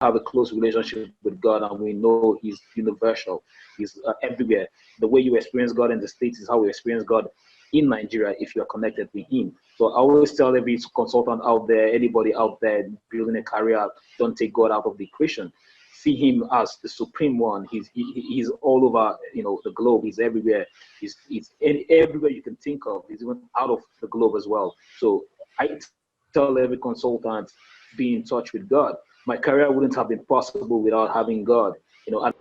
have a close relationship with God, and we know He's universal. He's everywhere. The way you experience God in the States is how we experience God in Nigeria if you are connected with Him. So I always tell every consultant out there, anybody out there building a career, don't take God out of the equation. See Him as the supreme one. He's all over, the globe. He's everywhere. He's everywhere you can think of. He's even out of the globe as well. So I tell every consultant, be in touch with God. My career wouldn't have been possible without having God. And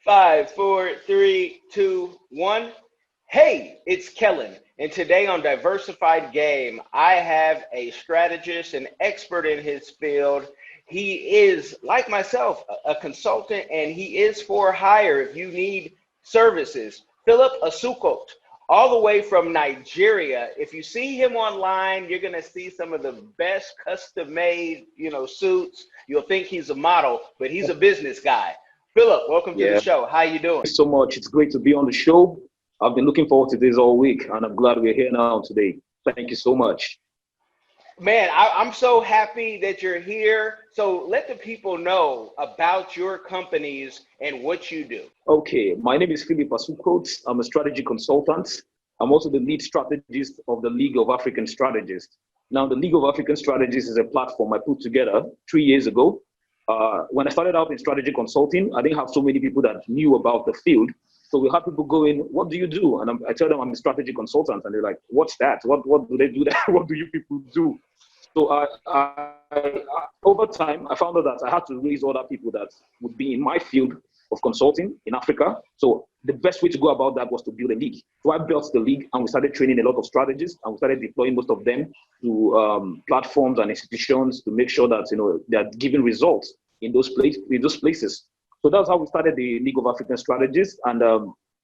5, 4, 3, 2, 1. Hey, it's Kellen, and today on Diversified Game, I have a strategist, an expert in his field. He is, like myself, a consultant, and he is for hire if you need services. Philip Asuquotes, all the way from Nigeria. If you see him online, you're going to see some of the best custom-made, suits. You'll think he's a model, but he's a business guy. Philip, welcome to the show. How you doing? Thank you so much. It's great to be on the show. I've been looking forward to this all week, and I'm glad we're here now today. Thank you so much. Man, I'm so happy that you're here. So let the people know about your companies and what you do. Okay, my name is Philip Asuquotes. I'm a strategy consultant. I'm also the lead strategist of the League of African Strategists. Now, the League of African Strategists is a platform I put together 3 years ago. When I started out in strategy consulting, I didn't have so many people that knew about the field. So we had people going, what do you do? And I tell them I'm a strategy consultant. And they're like, what's that? What do they do that? What do you people do? So over time, I found out that I had to raise other people that would be in my field of consulting in Africa. So the best way to go about that was to build a league. So I built the league, and we started training a lot of strategists, and we started deploying most of them to platforms and institutions to make sure that they are giving results in those places. So that's how we started the League of African Strategists, and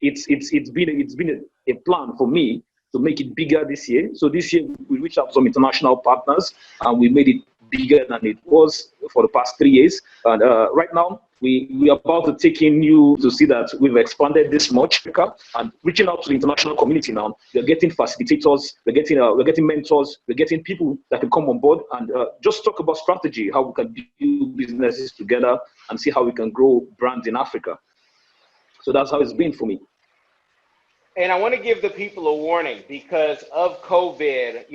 it's been a plan for me to make it bigger this year. So this year we reached out to some international partners, and we made it bigger than it was for the past 3 years. And right now we are about to take in you to see that we've expanded this much, and reaching out to the international community now. We're getting facilitators, we're getting mentors, we're getting people that can come on board and just talk about strategy, how we can build businesses together and see how we can grow brands in Africa. So that's how it's been for me. And I want to give the people a warning because of COVID,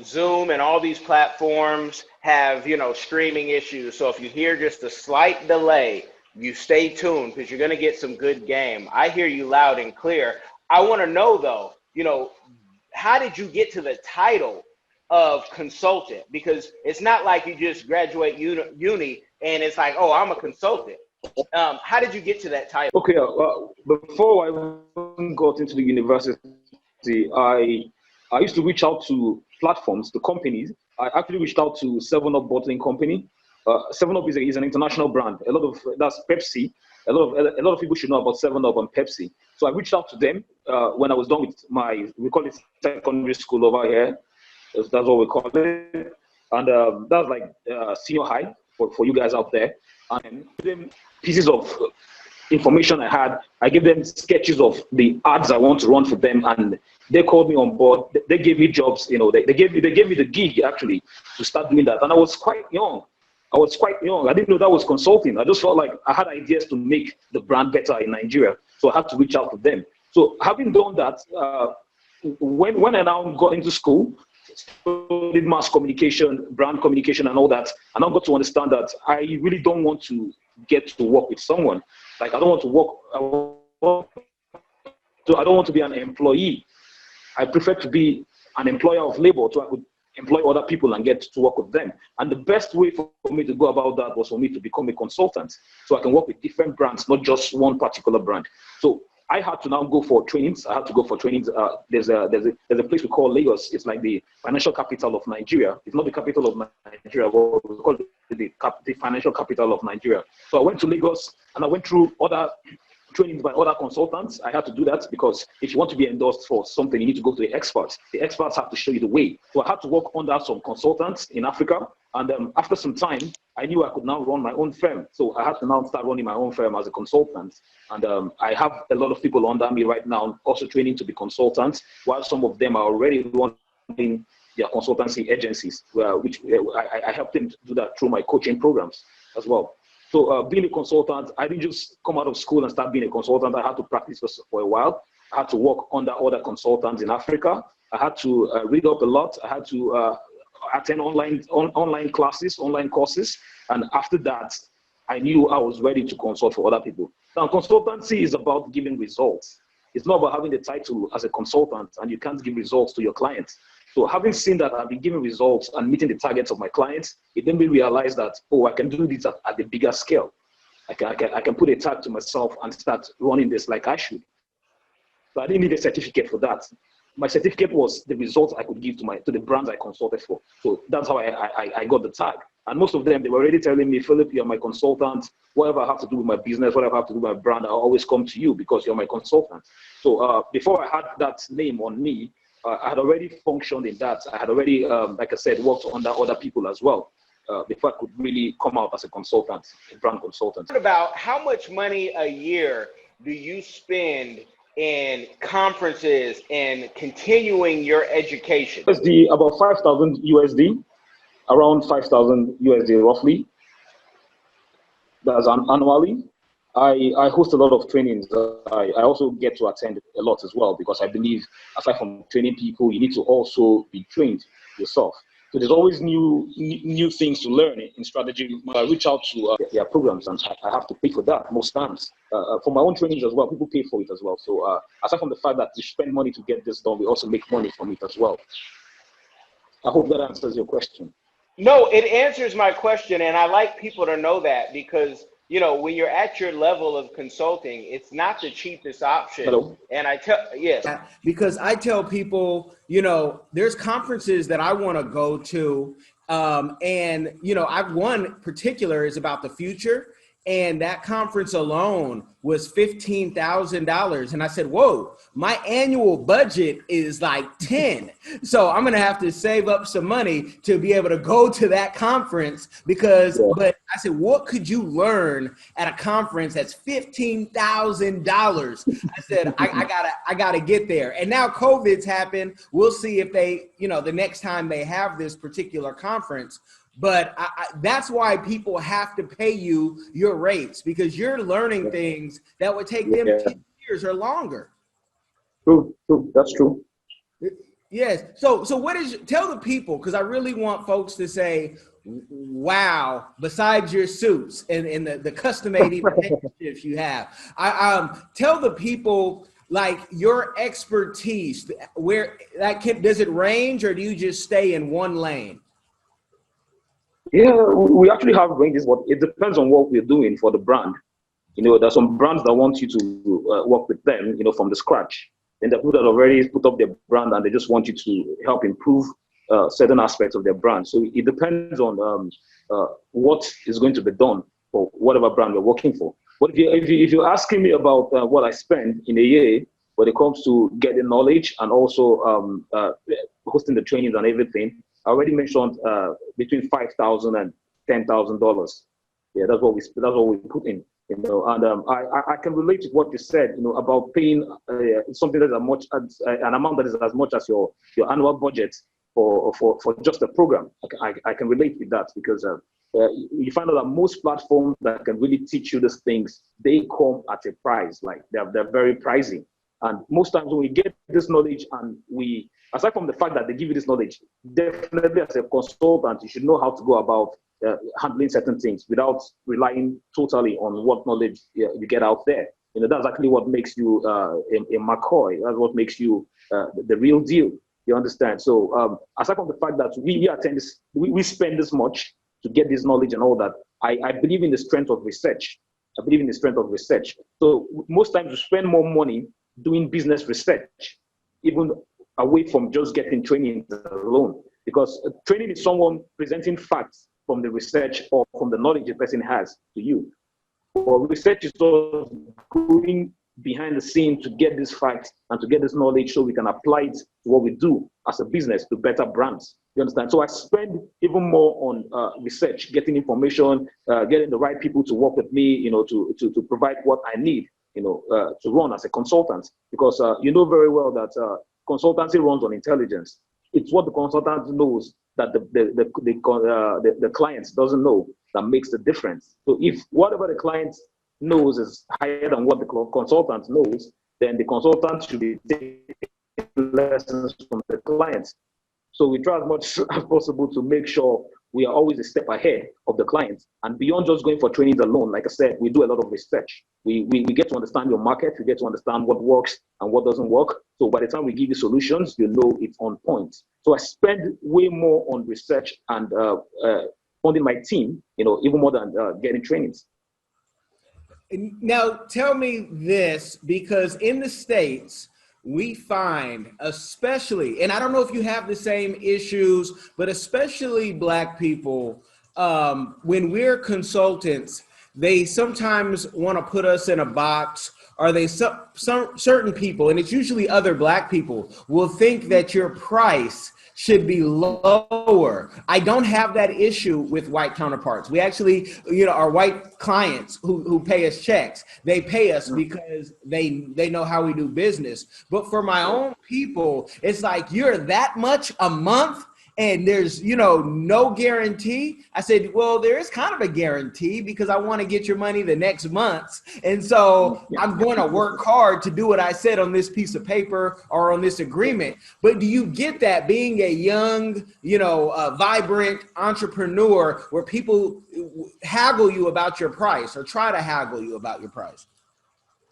Zoom and all these platforms have, streaming issues. So if you hear just a slight delay, you stay tuned because you're going to get some good game. I hear you loud and clear. I want to know, though, how did you get to the title of consultant? Because it's not like you just graduate uni and it's like, oh, I'm a consultant. How did you get to that title? Okay, before I got into the university, I used to reach out to platforms, to companies. I actually reached out to 7-Up Bottling Company. 7-Up is an international brand. That's Pepsi. A lot of people should know about 7-Up and Pepsi. So I reached out to them when I was done with we call it secondary school over here. That's what we call it. And that's like senior high for you guys out there. And them pieces of information I had. I gave them sketches of the ads I want to run for them, and they called me on board. They gave me jobs. They gave me the gig actually to start doing that. And I was quite young. I didn't know that was consulting. I just felt like I had ideas to make the brand better in Nigeria, so I had to reach out to them. So having done that, when I now got into school, studied mass communication, brand communication, and all that, and I got to understand that I really don't want to get to work with someone. Like I don't want to work. I don't want to be an employee. I prefer to be an employer of labor, so I could employ other people and get to work with them. And the best way for me to go about that was for me to become a consultant, so I can work with different brands, not just one particular brand. So I had to now go for trainings. There's a place we call LOAS. It's like the financial capital of Nigeria. It's not the capital of Nigeria, but we call it the financial capital of Nigeria. So I went to Lagos and I went through other trainings by other consultants. I had to do that because if you want to be endorsed for something, you need to go to the experts. The experts have to show you the way. So I had to work under some consultants in Africa. And after some time, I knew I could now run my own firm. So I had to now start running my own firm as a consultant. And I have a lot of people under me right now, also training to be consultants, while some of them are already running their consultancy agencies, which I help them to do that through my coaching programs as well. So being a consultant, I didn't just come out of school and start being a consultant. I had to practice for a while. I had to work under other consultants in Africa. I had to read up a lot. I had to attend online classes, online courses. And after that, I knew I was ready to consult for other people. Now, consultancy is about giving results. It's not about having the title as a consultant and you can't give results to your clients. So having seen that I've been giving results and meeting the targets of my clients, it made me realize that, I can do this at the bigger scale. I can put a tag to myself and start running this like I should. So I didn't need a certificate for that. My certificate was the results I could give to the brands I consulted for. So that's how I got the tag. And most of them, they were already telling me, Philip, you're my consultant. Whatever I have to do with my business, whatever I have to do with my brand, I'll always come to you because you're my consultant. So before I had that name on me, I had already functioned in that. I had already, like I said, worked under other people as well before I could really come out as a consultant, a brand consultant. What about how much money a year do you spend in conferences and continuing your education? USD, about 5,000 USD, around 5,000 USD roughly. That's annually. I host a lot of trainings. I also get to attend a lot as well because I believe aside from training people, you need to also be trained yourself. So there's always new things to learn in strategy. I reach out to their programs and I have to pay for that most times. For my own trainings as well, people pay for it as well. So aside from the fact that we spend money to get this done, we also make money from it as well. I hope that answers your question. No, it answers my question, and I like people to know that because when you're at your level of consulting, it's not the cheapest option. Hello? And yes. Because I tell people, there's conferences that I want to go to. One particular is about the future. And that conference alone was $15,000. And I said, whoa, my annual budget is like 10. So I'm going to have to save up some money to be able to go to that conference but I said, what could you learn at a conference that's $15,000? I said, I gotta get there. And now COVID's happened. We'll see if they, the next time they have this particular conference. But that's why people have to pay you your rates because you're learning things that would take them 10 years or longer. True. That's true. Yes. So tell the people, because I really want folks to say, wow, besides your suits and the custom-made relationships you have, tell the people like your expertise, where does it range or do you just stay in one lane? Yeah, we actually have ranges, but it depends on what we're doing for the brand. There's some brands that want you to work with them, from the scratch. And the people that already put up their brand and they just want you to help improve certain aspects of their brand. So it depends on what is going to be done for whatever brand we're working for. But if you're asking me about what I spend in a year when it comes to getting knowledge and also hosting the trainings and everything, I already mentioned between $5,000 and $10,000. Yeah, that's what we put in. And I can relate to what you said. About paying something that is an amount that is as much as your annual budget for just a program. I can relate with that because you find out that most platforms that can really teach you these things, they come at a price. Like they're very pricey. And most times when we get this knowledge and aside from the fact that they give you this knowledge, definitely as a consultant, you should know how to go about handling certain things without relying totally on what knowledge you get out there. That's actually what makes you a McCoy. That's what makes you the real deal. You understand? So aside from the fact that we spend this much to get this knowledge and all that, I believe in the strength of research. So most times you spend more money doing business research, even away from just getting training alone. Because training is someone presenting facts from the research or from the knowledge the person has to you. Or research is sort of going behind the scene to get this facts and to get this knowledge so we can apply it to what we do as a business to better brands. You understand? So I spend even more on research, getting information, getting the right people to work with me, to provide what I need, to run as a consultant. Because you know very well that consultancy runs on intelligence. It's what the consultant knows that the client doesn't know that makes the difference. So if whatever the client knows is higher than what the consultant knows, then the consultant should be taking lessons from the clients. So we try as much as possible to make sure we are always a step ahead of the client. And beyond just going for trainings alone, like I said, we do a lot of research. We get to understand your market. We get to understand what works and what doesn't work. So by the time we give you solutions, you know it's on point. So I spend way more on research and funding my team, even more than getting trainings. Now, tell me this, because in the States, we find, especially, and I don't know if you have the same issues, but especially Black people, when we're consultants, they sometimes want to put us in a box, or they some certain people, and it's usually other Black people, will think that your price should be lower. I don't have that issue with white counterparts. We actually, our white clients who pay us checks, they pay us because they know how we do business. But for my own people, it's like, you're that much a month and there's, no guarantee. I said, well, there is kind of a guarantee because I want to get your money the next month. And so I'm going to work hard to do what I said on this piece of paper or on this agreement. But do you get that, being a young, vibrant entrepreneur, where people haggle you about your price or try to haggle you about your price?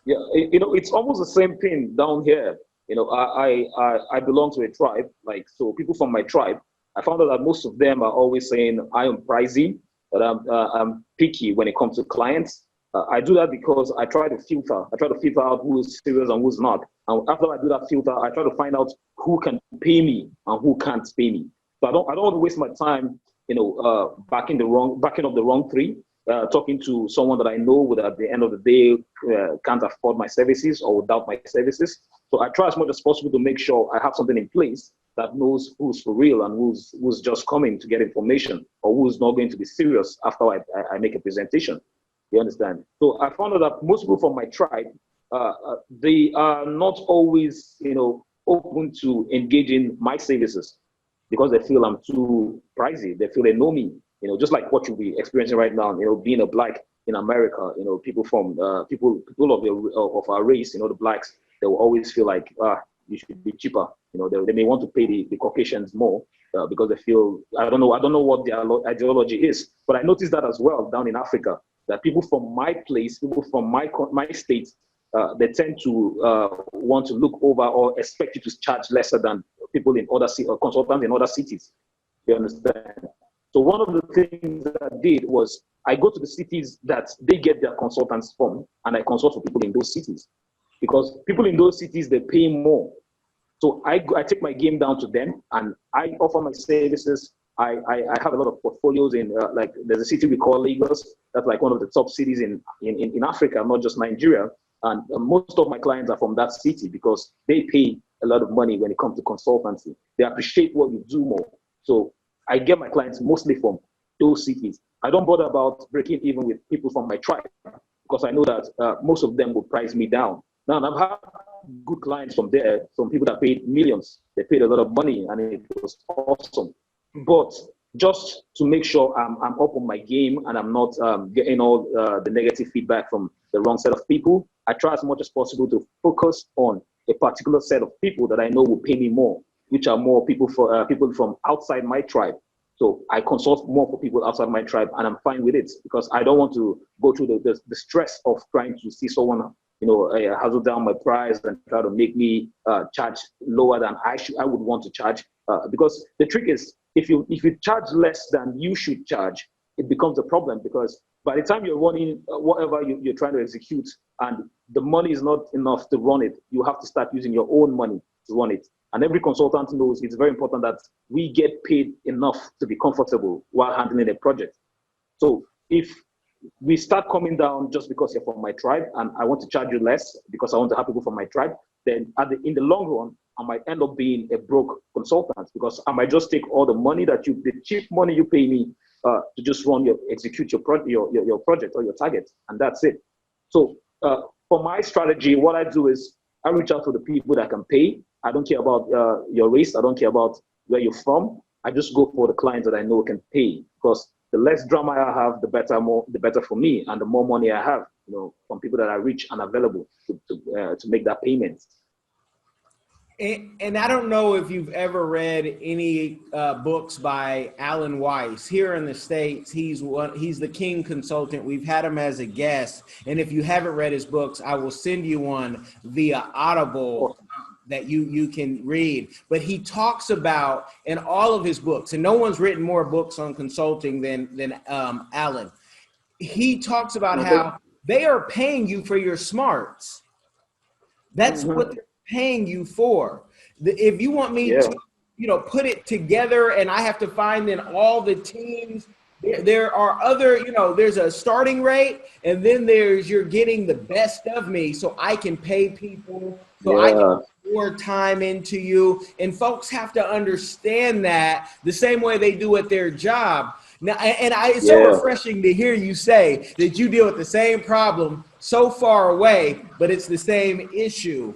Yeah, it's almost the same thing down here. I belong to a tribe, so people from my tribe, I found out that most of them are always saying I am pricey, that I'm picky when it comes to clients. I do that because I try to filter out who is serious and who's not. And after I do that filter, I try to find out who can pay me and who can't pay me. So I don't want to waste my time, backing up the wrong tree, talking to someone that I know would at the end of the day can't afford my services or doubt my services. So I try as much as possible to make sure I have something in place that knows who's for real and who's just coming to get information, or who's not going to be serious after I make a presentation. You understand? So I found out that most people from my tribe, they are not always, open to engaging my services because they feel I'm too pricey. They feel they know me, just like what you'll be experiencing right now, being a Black in America, people from people of our race, the Blacks, they will always feel like, you should be cheaper. They may want to pay the Caucasians more because they feel, I don't know what their ideology is, but I noticed that as well down in Africa, that people from my place, people from my state, they tend to want to look over or expect you to charge lesser than people in other cities or consultants in other cities. You understand? So one of the things that I did was I go to the cities that they get their consultants from, and I consult with people in those cities. Because people in those cities, they pay more. So I take my game down to them and I offer my services. I have a lot of portfolios in, there's a city we call Lagos. That's like one of the top cities in Africa, not just Nigeria. And most of my clients are from that city because they pay a lot of money when it comes to consultancy. They appreciate what you do more. So I get my clients mostly from those cities. I don't bother about breaking even with people from my tribe because I know that most of them will price me down. Now, I've had good clients from there, from people that paid millions. They paid a lot of money and it was awesome. But just to make sure I'm up on my game and I'm not getting all the negative feedback from the wrong set of people, I try as much as possible to focus on a particular set of people that I know will pay me more, which are more people from outside my tribe. So I consult more for people outside my tribe, and I'm fine with it because I don't want to go through the stress of trying to see someone hustle down my price and try to make me charge lower than I would want to charge. Because the trick is, if you charge less than you should charge, it becomes a problem because by the time you're running whatever you're trying to execute and the money is not enough to run it, you have to start using your own money to run it. And every consultant knows it's very important that we get paid enough to be comfortable while handling a project. So if we start coming down just because you're from my tribe and I want to charge you less because I want to have people from my tribe, then in the long run, I might end up being a broke consultant because I might just take all the money the cheap money you pay me to just execute your project or your target, and that's it. So for my strategy, what I do is I reach out to the people that can pay. I don't care about your race. I don't care about where you're from. I just go for the clients that I know can pay, because the less drama I have, the better for me, and the more money I have, from people that are rich and available to make that payment. And I don't know if you've ever read any books by Alan Weiss. Here in the States, he's the king consultant. We've had him as a guest. And if you haven't read his books, I will send you one via Audible that you can read. But he talks about, in all of his books, and no one's written more books on consulting than Alan. He talks about how they are paying you for your smarts. That's what they're paying you for. If you want me to, put it together, and I have to find in all the teams, there are other, there's a starting rate, and then you're getting the best of me, so I can pay people, so I can put more time into you. And folks have to understand that the same way they do at their job. Now, it's so refreshing to hear you say that you deal with the same problem so far away, but it's the same issue.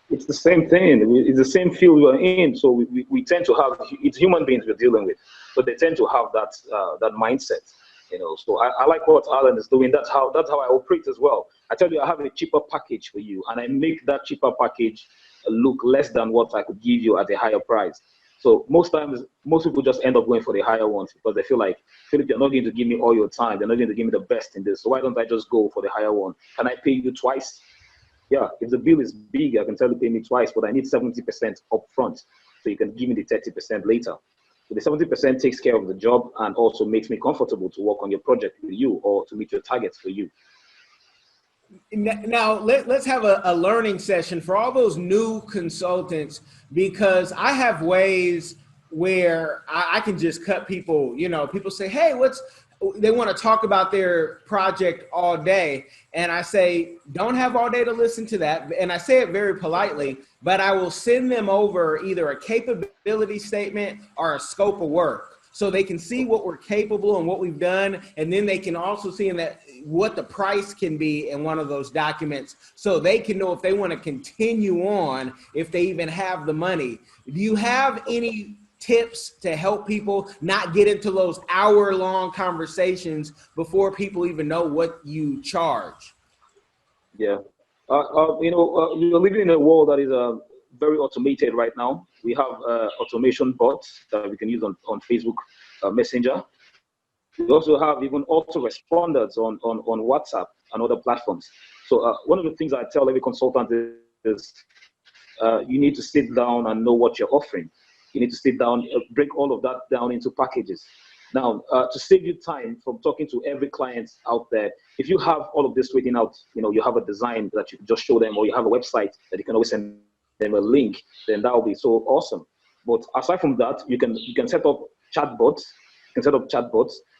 It's the same thing. It's the same field we're in. So we tend to have, it's human beings we're dealing with, but they tend to have that mindset. So I like what Alan is doing. That's how I operate as well. I tell you, I have a cheaper package for you, and I make that cheaper package look less than what I could give you at a higher price. So most times, most people just end up going for the higher ones because they feel like, Philip, you're not going to give me all your time. You're not going to give me the best in this. So why don't I just go for the higher one? Can I pay you twice? Yeah, if the bill is big, I can tell you pay me twice, but I need 70% upfront, so you can give me the 30% later. So the 70% takes care of the job and also makes me comfortable to work on your project with you or to meet your targets for you. Now, let's have a learning session for all those new consultants, because I have ways where I can just cut people, people say, hey, they want to talk about their project all day. And I say, don't have all day to listen to that. And I say it very politely, but I will send them over either a capability statement or a scope of work, so they can see what we're capable and what we've done. And then they can also see what the price can be in one of those documents, so they can know if they want to continue on, if they even have the money. Do you have any tips to help people not get into those hour-long conversations before people even know what you charge? Yeah. We're living in a world that is very automated right now. We have automation bots that we can use on Facebook Messenger. We also have even autoresponders on WhatsApp and other platforms. So one of the things I tell every consultant is you need to sit down and know what you're offering. You need to sit down, break all of that down into packages. Now, to save you time from talking to every client out there, if you have all of this written out, you have a design that you can just show them, or you have a website that you can always send them a link, then that will be so awesome. But aside from that, you can set up chatbots.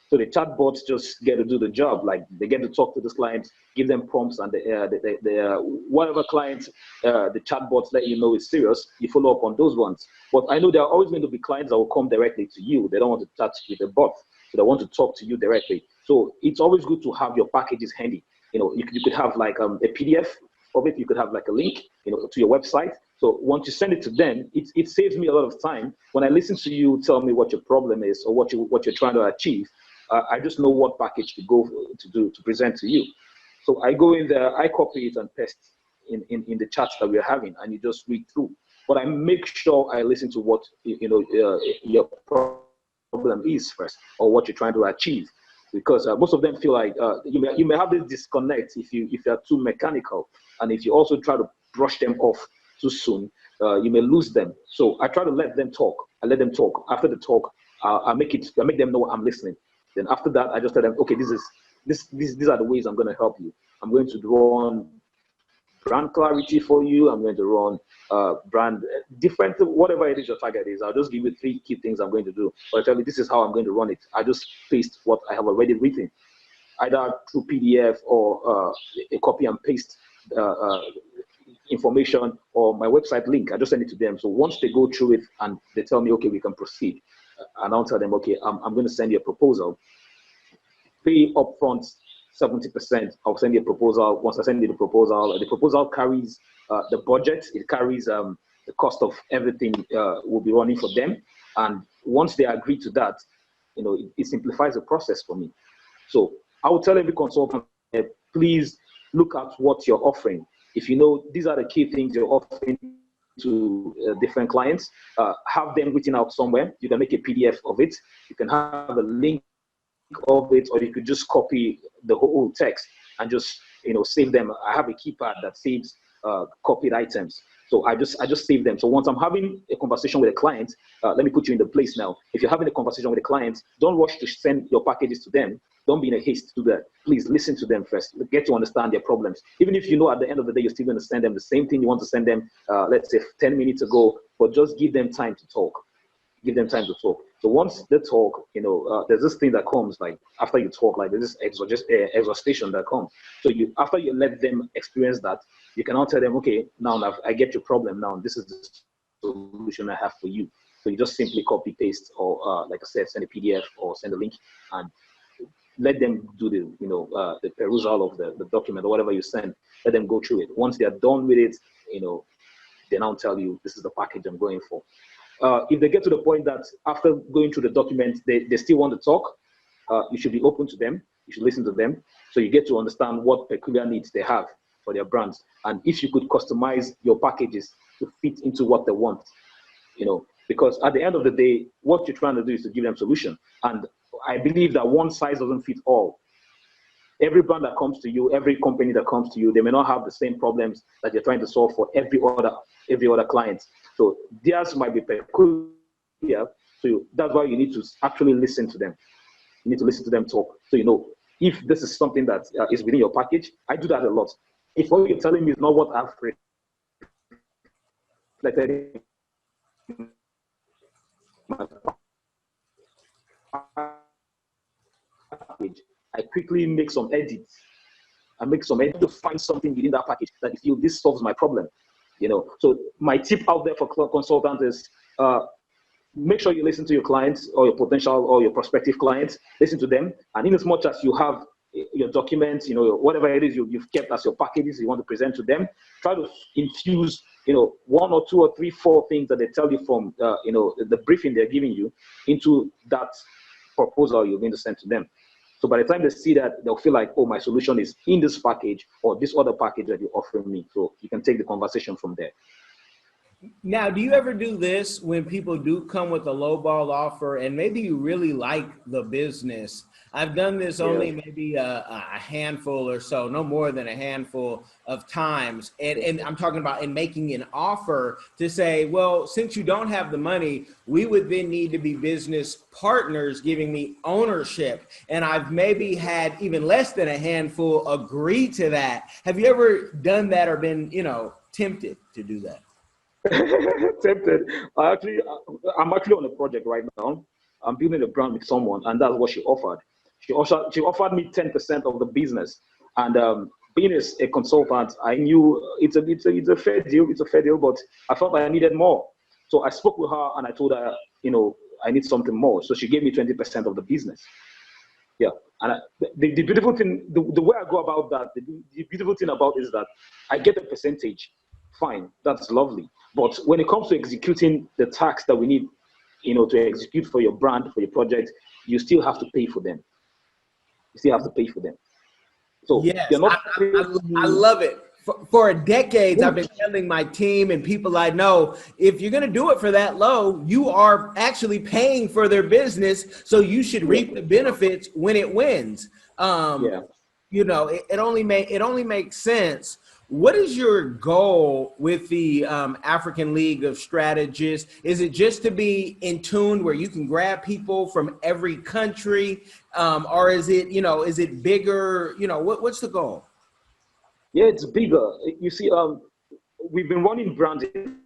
So the chatbots just get to do the job. Like, they get to talk to this client, give them prompts, and whatever client the chatbots let you know is serious, you follow up on those ones. But I know there are always going to be clients that will come directly to you. They don't want to chat with a bot, so they want to talk to you directly. So it's always good to have your packages handy. You could have like a PDF of it. You could have like a link, to your website. So once you send it to them, it saves me a lot of time. When I listen to you tell me what your problem is or what you're trying to achieve, I just know what package to present to you. So I go in there, I copy it and paste in the chats that we're having, and you just read through. But I make sure I listen to what your problem is first, or what you're trying to achieve, because most of them feel like you may have this disconnect if you're too mechanical, and if you also try to brush them off too soon, you may lose them. So I try to let them talk. I let them talk. After the talk, I make them know I'm listening. Then after that, I just tell them, okay, these are the ways I'm going to help you. I'm going to run brand clarity for you. I'm going to run brand different, whatever it is your target is. I'll just give you 3 key things I'm going to do. But I tell you, this is how I'm going to run it. I just paste what I have already written, either through PDF or a copy and paste information or my website link. I just send it to them. So once they go through it and they tell me, okay, we can proceed, and I'll tell them, okay, I'm going to send you a proposal. Pay upfront 70%. I'll send you a proposal. Once I send you the proposal carries the budget. It carries the cost of everything will be running for them. And once they agree to that, it simplifies the process for me. So I will tell every consultant, please look at what you're offering. If these are the key things you're offering to different clients, have them written out somewhere. You can make a PDF of it. You can have a link of it, or you could just copy the whole text and just save them. I have a keypad that saves copied items. So I just save them. So once I'm having a conversation with a client, let me put you in the place now. If you're having a conversation with a client, don't rush to send your packages to them. Don't be in a haste to do that. Please listen to them first. Get to understand their problems. Even if at the end of the day, you're still going to send them the same thing you want to send them, let's say 10 minutes ago, but just give them time to talk. Give them time to talk. So once they talk, there's this thing that comes, like after you talk, like there's this exhaustion that comes. So after you let them experience that, you can now tell them, okay, now I get your problem. Now this is the solution I have for you. So you just simply copy paste, or like I said, send a PDF or send a link, and let them do the perusal of the document or whatever you send. Let them go through it. Once they are done with it, they now tell you, this is the package I'm going for. If they get to the point that after going through the document, they still want to talk, you should be open to them. You should listen to them. So you get to understand what peculiar needs they have for their brands. And if you could customize your packages to fit into what they want, because at the end of the day, what you're trying to do is to give them solution. And I believe that one size doesn't fit all. Every brand that comes to you, every company that comes to you, they may not have the same problems that you're trying to solve for every other client. So theirs might be peculiar. So that's why you need to actually listen to them. You need to listen to them talk. So if this is something that is within your package, I do that a lot. If what you're telling me is not what I've reflected in my package, I quickly make some edits. I make some edits to find something within that package that you feel this solves my problem. So my tip out there for consultants is make sure you listen to your clients or your potential or your prospective clients. Listen to them, and in as much as you have your documents, whatever it is you've kept as your packages you want to present to them, try to infuse, one or two or three, four things that they tell you from, the briefing they're giving you into that proposal you're going to send to them. So by the time they see that, they'll feel like, oh, my solution is in this package or this other package that you're offering me. So you can take the conversation from there. Now, do you ever do this when people do come with a lowball offer and maybe you really like the business? I've done this only maybe a handful or so, no more than a handful of times. And I'm talking about in making an offer to say, well, since you don't have the money, we would then need to be business partners giving me ownership. And I've maybe had even less than a handful agree to that. Have you ever done that or been, tempted to do that? Tempted. I'm actually on a project right now. I'm building a brand with someone, and that's what she offered. She offered me 10% of the business, and being a consultant, I knew it's a fair deal. It's a fair deal, but I felt I needed more. So I spoke with her, and I told her, I need something more. So she gave me 20% of the business. Yeah, and the beautiful thing, the way I go about that, the beautiful thing about it is that I get a percentage. Fine, that's lovely. But when it comes to executing the tasks that we need, to execute for your brand, for your project, you still have to pay for them. You still have to pay for them. So yes, you're not I love it. For decades, I've been telling my team and people I know, if you're going to do it for that low, you are actually paying for their business. So you should reap the benefits when it wins. It only makes sense. What is your goal with the African League of Strategists? Is it just to be in tune where you can grab people from every country? Or is it bigger? What's the goal? Yeah, it's bigger. You see, we've been running brands in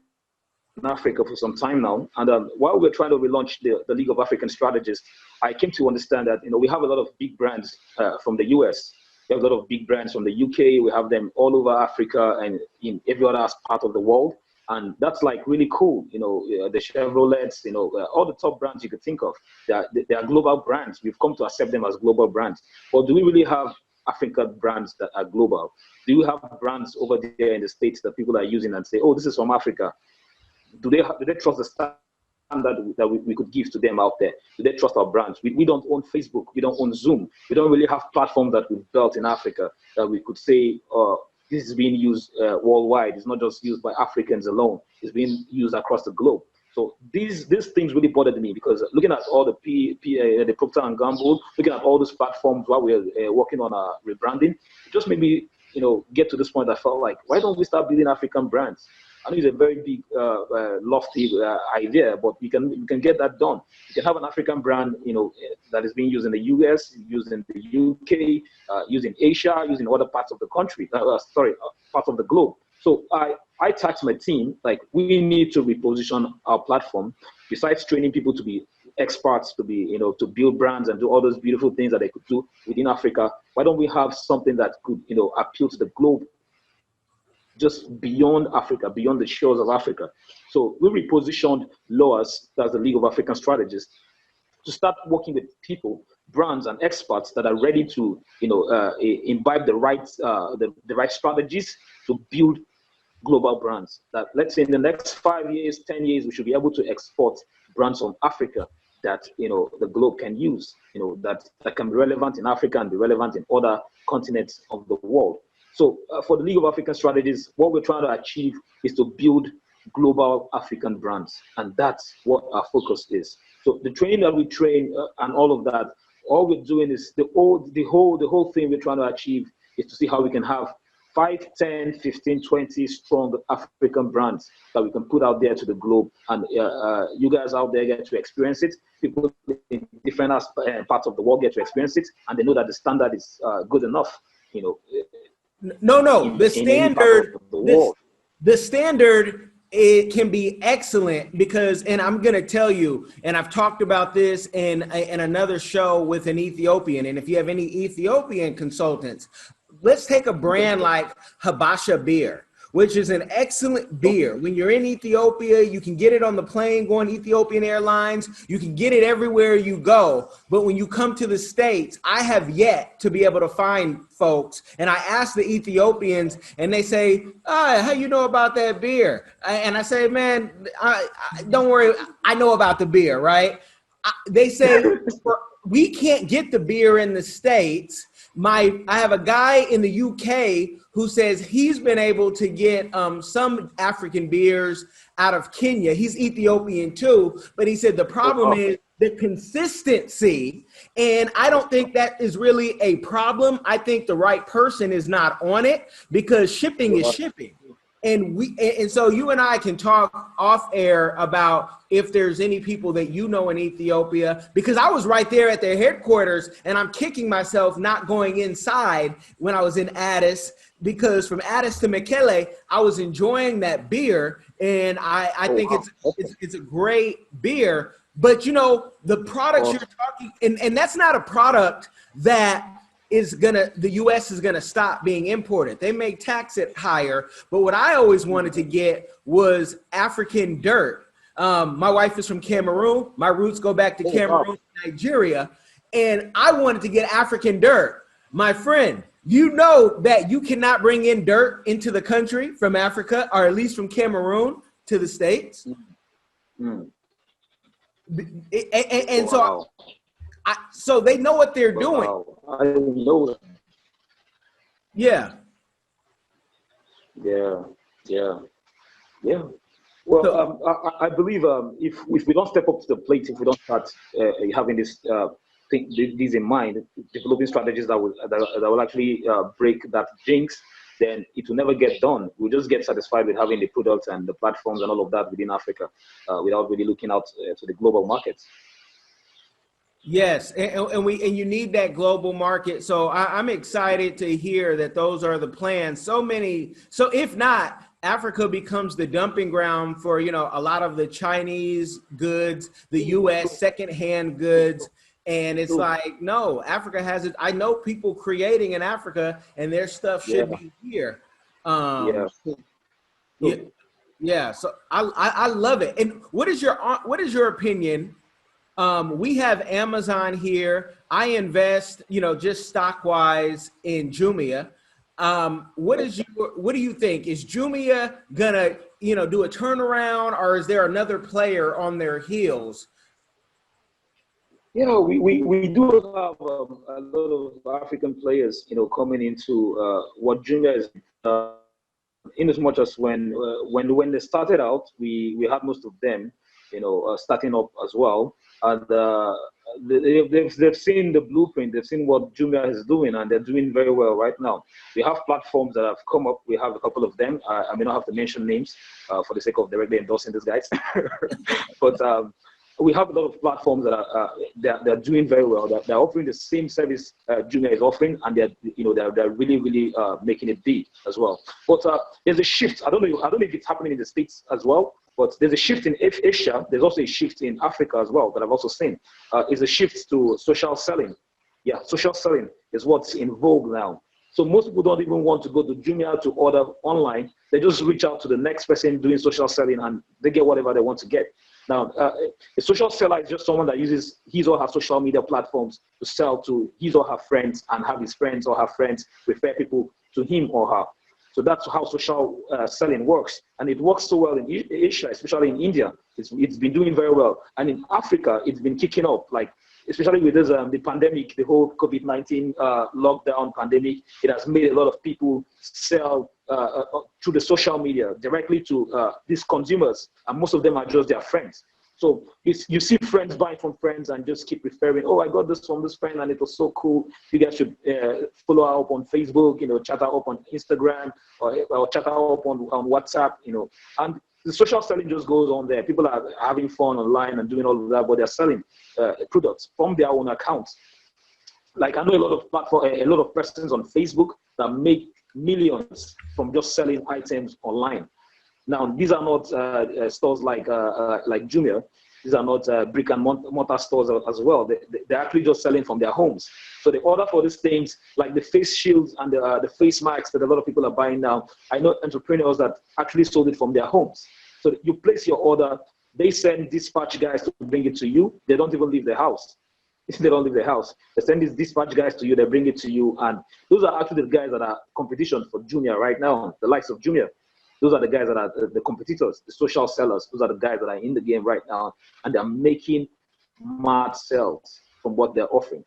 Africa for some time now. And while we're trying to relaunch the League of African Strategists, I came to understand that, we have a lot of big brands from the US. We have a lot of big brands from the UK. We have them all over Africa and in every other part of the world. And that's like really cool. The Chevrolets, all the top brands you could think of. They are global brands. We've come to accept them as global brands. But do we really have African brands that are global? Do you have brands over there in the States that people are using and say, oh, this is from Africa? Do they trust the standard that we could give to them out there? Do they trust our brands? We don't own Facebook. We don't own Zoom. We don't really have platforms that we've built in Africa that we could say, this is being used worldwide. It's not just used by Africans alone. It's being used across the globe. So these things really bothered me, because looking at all the Procter & Gamble, looking at all those platforms while we're working on our rebranding, it just made me, get to this point. I felt like, why don't we start building African brands? I know it's a very big, lofty idea, but we can get that done. You can have an African brand, that is being used in the US, used in the UK, used in Asia, used in other parts of the country. Parts of the globe. So I tasked my team, like, we need to reposition our platform. Besides training people to be experts, to be, to build brands and do all those beautiful things that they could do within Africa, why don't we have something that could, appeal to the globe, just beyond Africa, beyond the shores of Africa? So we repositioned LOAS, that's the League of African Strategists, to start working with people, brands, and experts that are ready to, imbibe the right strategies to build global brands. That, let's say, in the next 5 years, 10 years, we should be able to export brands from Africa that the globe can use, that can be relevant in Africa and be relevant in other continents of the world. So for the League of African Strategists, what we're trying to achieve is to build global African brands, and that's what our focus is. So the training that we train and all of that, all we're doing is the whole thing we're trying to achieve is to see how we can have 5, 10, 15, 20 strong African brands that we can put out there to the globe, and you guys out there get to experience it. People in different parts of the world get to experience it, and they know that the standard is good enough. No, the standard, it can be excellent, because, and I'm going to tell you, and I've talked about this in another show with an Ethiopian, and if you have any Ethiopian consultants, let's take a brand like Habasha beer, which is an excellent beer. When you're in Ethiopia, you can get it on the plane going Ethiopian Airlines. You can get it everywhere you go. But when you come to the States, I have yet to be able to find folks. And I ask the Ethiopians, and they say, how you know about that beer? And I say, man, don't worry, I know about the beer, right? They say, we can't get the beer in the States. I have a guy in the UK who says he's been able to get some African beers out of Kenya. He's Ethiopian too, but he said the problem is the consistency, and I don't think that is really a problem. I think the right person is not on it, because shipping is shipping. And so you and I can talk off air about if there's any people that in Ethiopia, because I was right there at their headquarters, and I'm kicking myself not going inside when I was in Addis, because from Addis to Mekelle, I was enjoying that beer, and I think it's a great beer. But the products you're talking, and that's not a product that the U.S. is gonna stop being imported. They may tax it higher, but what I always wanted to get was African dirt. My wife is from Cameroon. My roots go back to Cameroon, Nigeria, and I wanted to get African dirt. My friend, you know that you cannot bring in dirt into the country from Africa, or at least from Cameroon to the States. And so they know what they're doing. I know that. Yeah. Well, I believe if we don't step up to the plate, if we don't start having these in mind, developing strategies that will actually break that jinx, then it will never get done. We'll just get satisfied with having the products and the platforms and all of that within Africa, without really looking out to the global markets. Yes, and you need that global market. So I'm excited to hear that those are the plans. So if not, Africa becomes the dumping ground for a lot of the Chinese goods, the U.S. secondhand goods, And it's like, no, Africa has it. I know people creating in Africa, and their stuff should be here. Yeah. So I love it. And what is your opinion? We have Amazon here. I invest, just stock wise in Jumia. What do you think? Is Jumia gonna, do a turnaround, or is there another player on their heels? We do have a lot of African players, coming into what Jumia is. In as much as when they started out, we had most of them, starting up as well, and they've seen the blueprint, they've seen what Jumia is doing, and they're doing very well right now. We have platforms that have come up. We have a couple of them. I may not have to mention names for the sake of directly endorsing these guys, but we have a lot of platforms that are they're doing very well. They're offering the same service Jumia is offering, and they're really making it big as well. But there's a shift. I don't know if it's happening in the States as well, but there's a shift in Asia. There's also a shift in Africa as well that I've also seen. Is a shift to social selling. Yeah, social selling is what's in vogue now. So most people don't even want to go to Jumia to order online. They just reach out to the next person doing social selling, and they get whatever they want to get. Now, a social seller is just someone that uses his or her social media platforms to sell to his or her friends, and have his friends or her friends refer people to him or her. So that's how social selling works. And it works so well in Asia, especially in India. It's been doing very well. And in Africa, it's been kicking up, like, especially with this, the pandemic, the whole COVID-19 lockdown pandemic. It has made a lot of people sell through the social media directly to these consumers, and most of them are just their friends. So you see friends buying from friends and just keep referring, I got this from this friend and it was so cool. You guys should follow her up on Facebook, chat her up on Instagram, or chat her up on WhatsApp, and the social selling just goes on there. People are having fun online and doing all of that, but they're selling products from their own accounts. Like, I know a lot of persons on Facebook that make millions from just selling items online. Now, these are not stores like Jumia. These are not brick and mortar stores as well. They're actually just selling from their homes. So they order for these things like the face shields and the face masks that a lot of people are buying now. I know entrepreneurs that actually sold it from their homes. So you place your order, they send dispatch guys to bring it to you. They don't even leave the house. They don't leave the house. They send these dispatch guys to you, they bring it to you. And those are actually the guys that are competition for Jumia right now, the likes of Jumia. Those are the guys that are the competitors, the social sellers. Those are the guys that are in the game right now, and they're making mad sales from what they're offering.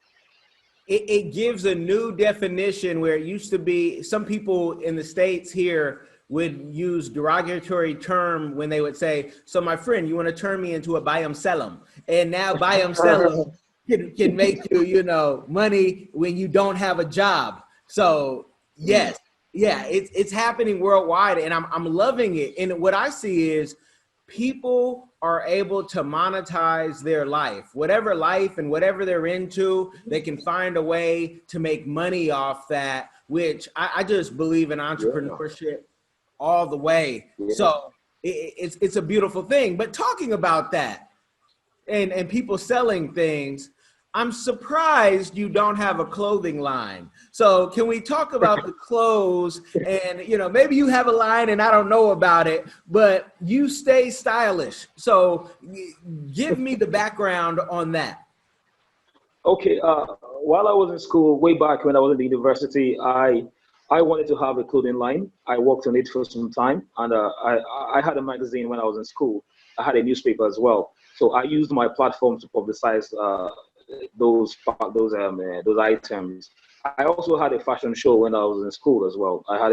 It gives a new definition where it used to be some people in the States here would use derogatory term when they would say, so my friend, you want to turn me into a buy 'em sell 'em. And now buy 'em sell 'em can make you, money when you don't have a job. So yes. Yeah, it's happening worldwide, and I'm loving it. And what I see is people are able to monetize their life, whatever life and whatever they're into, they can find a way to make money off that, which I just believe in entrepreneurship all the way. Yeah. So it's a beautiful thing. But talking about that and people selling things, I'm surprised you don't have a clothing line. So can we talk about the clothes? And, maybe you have a line and I don't know about it, but you stay stylish. So give me the background on that. Okay. While I was in school, way back when I was in the university, I wanted to have a clothing line. I worked on it for some time, and I had a magazine when I was in school. I had a newspaper as well. So I used my platform to publicize those items. I also had a fashion show when I was in school as well. I had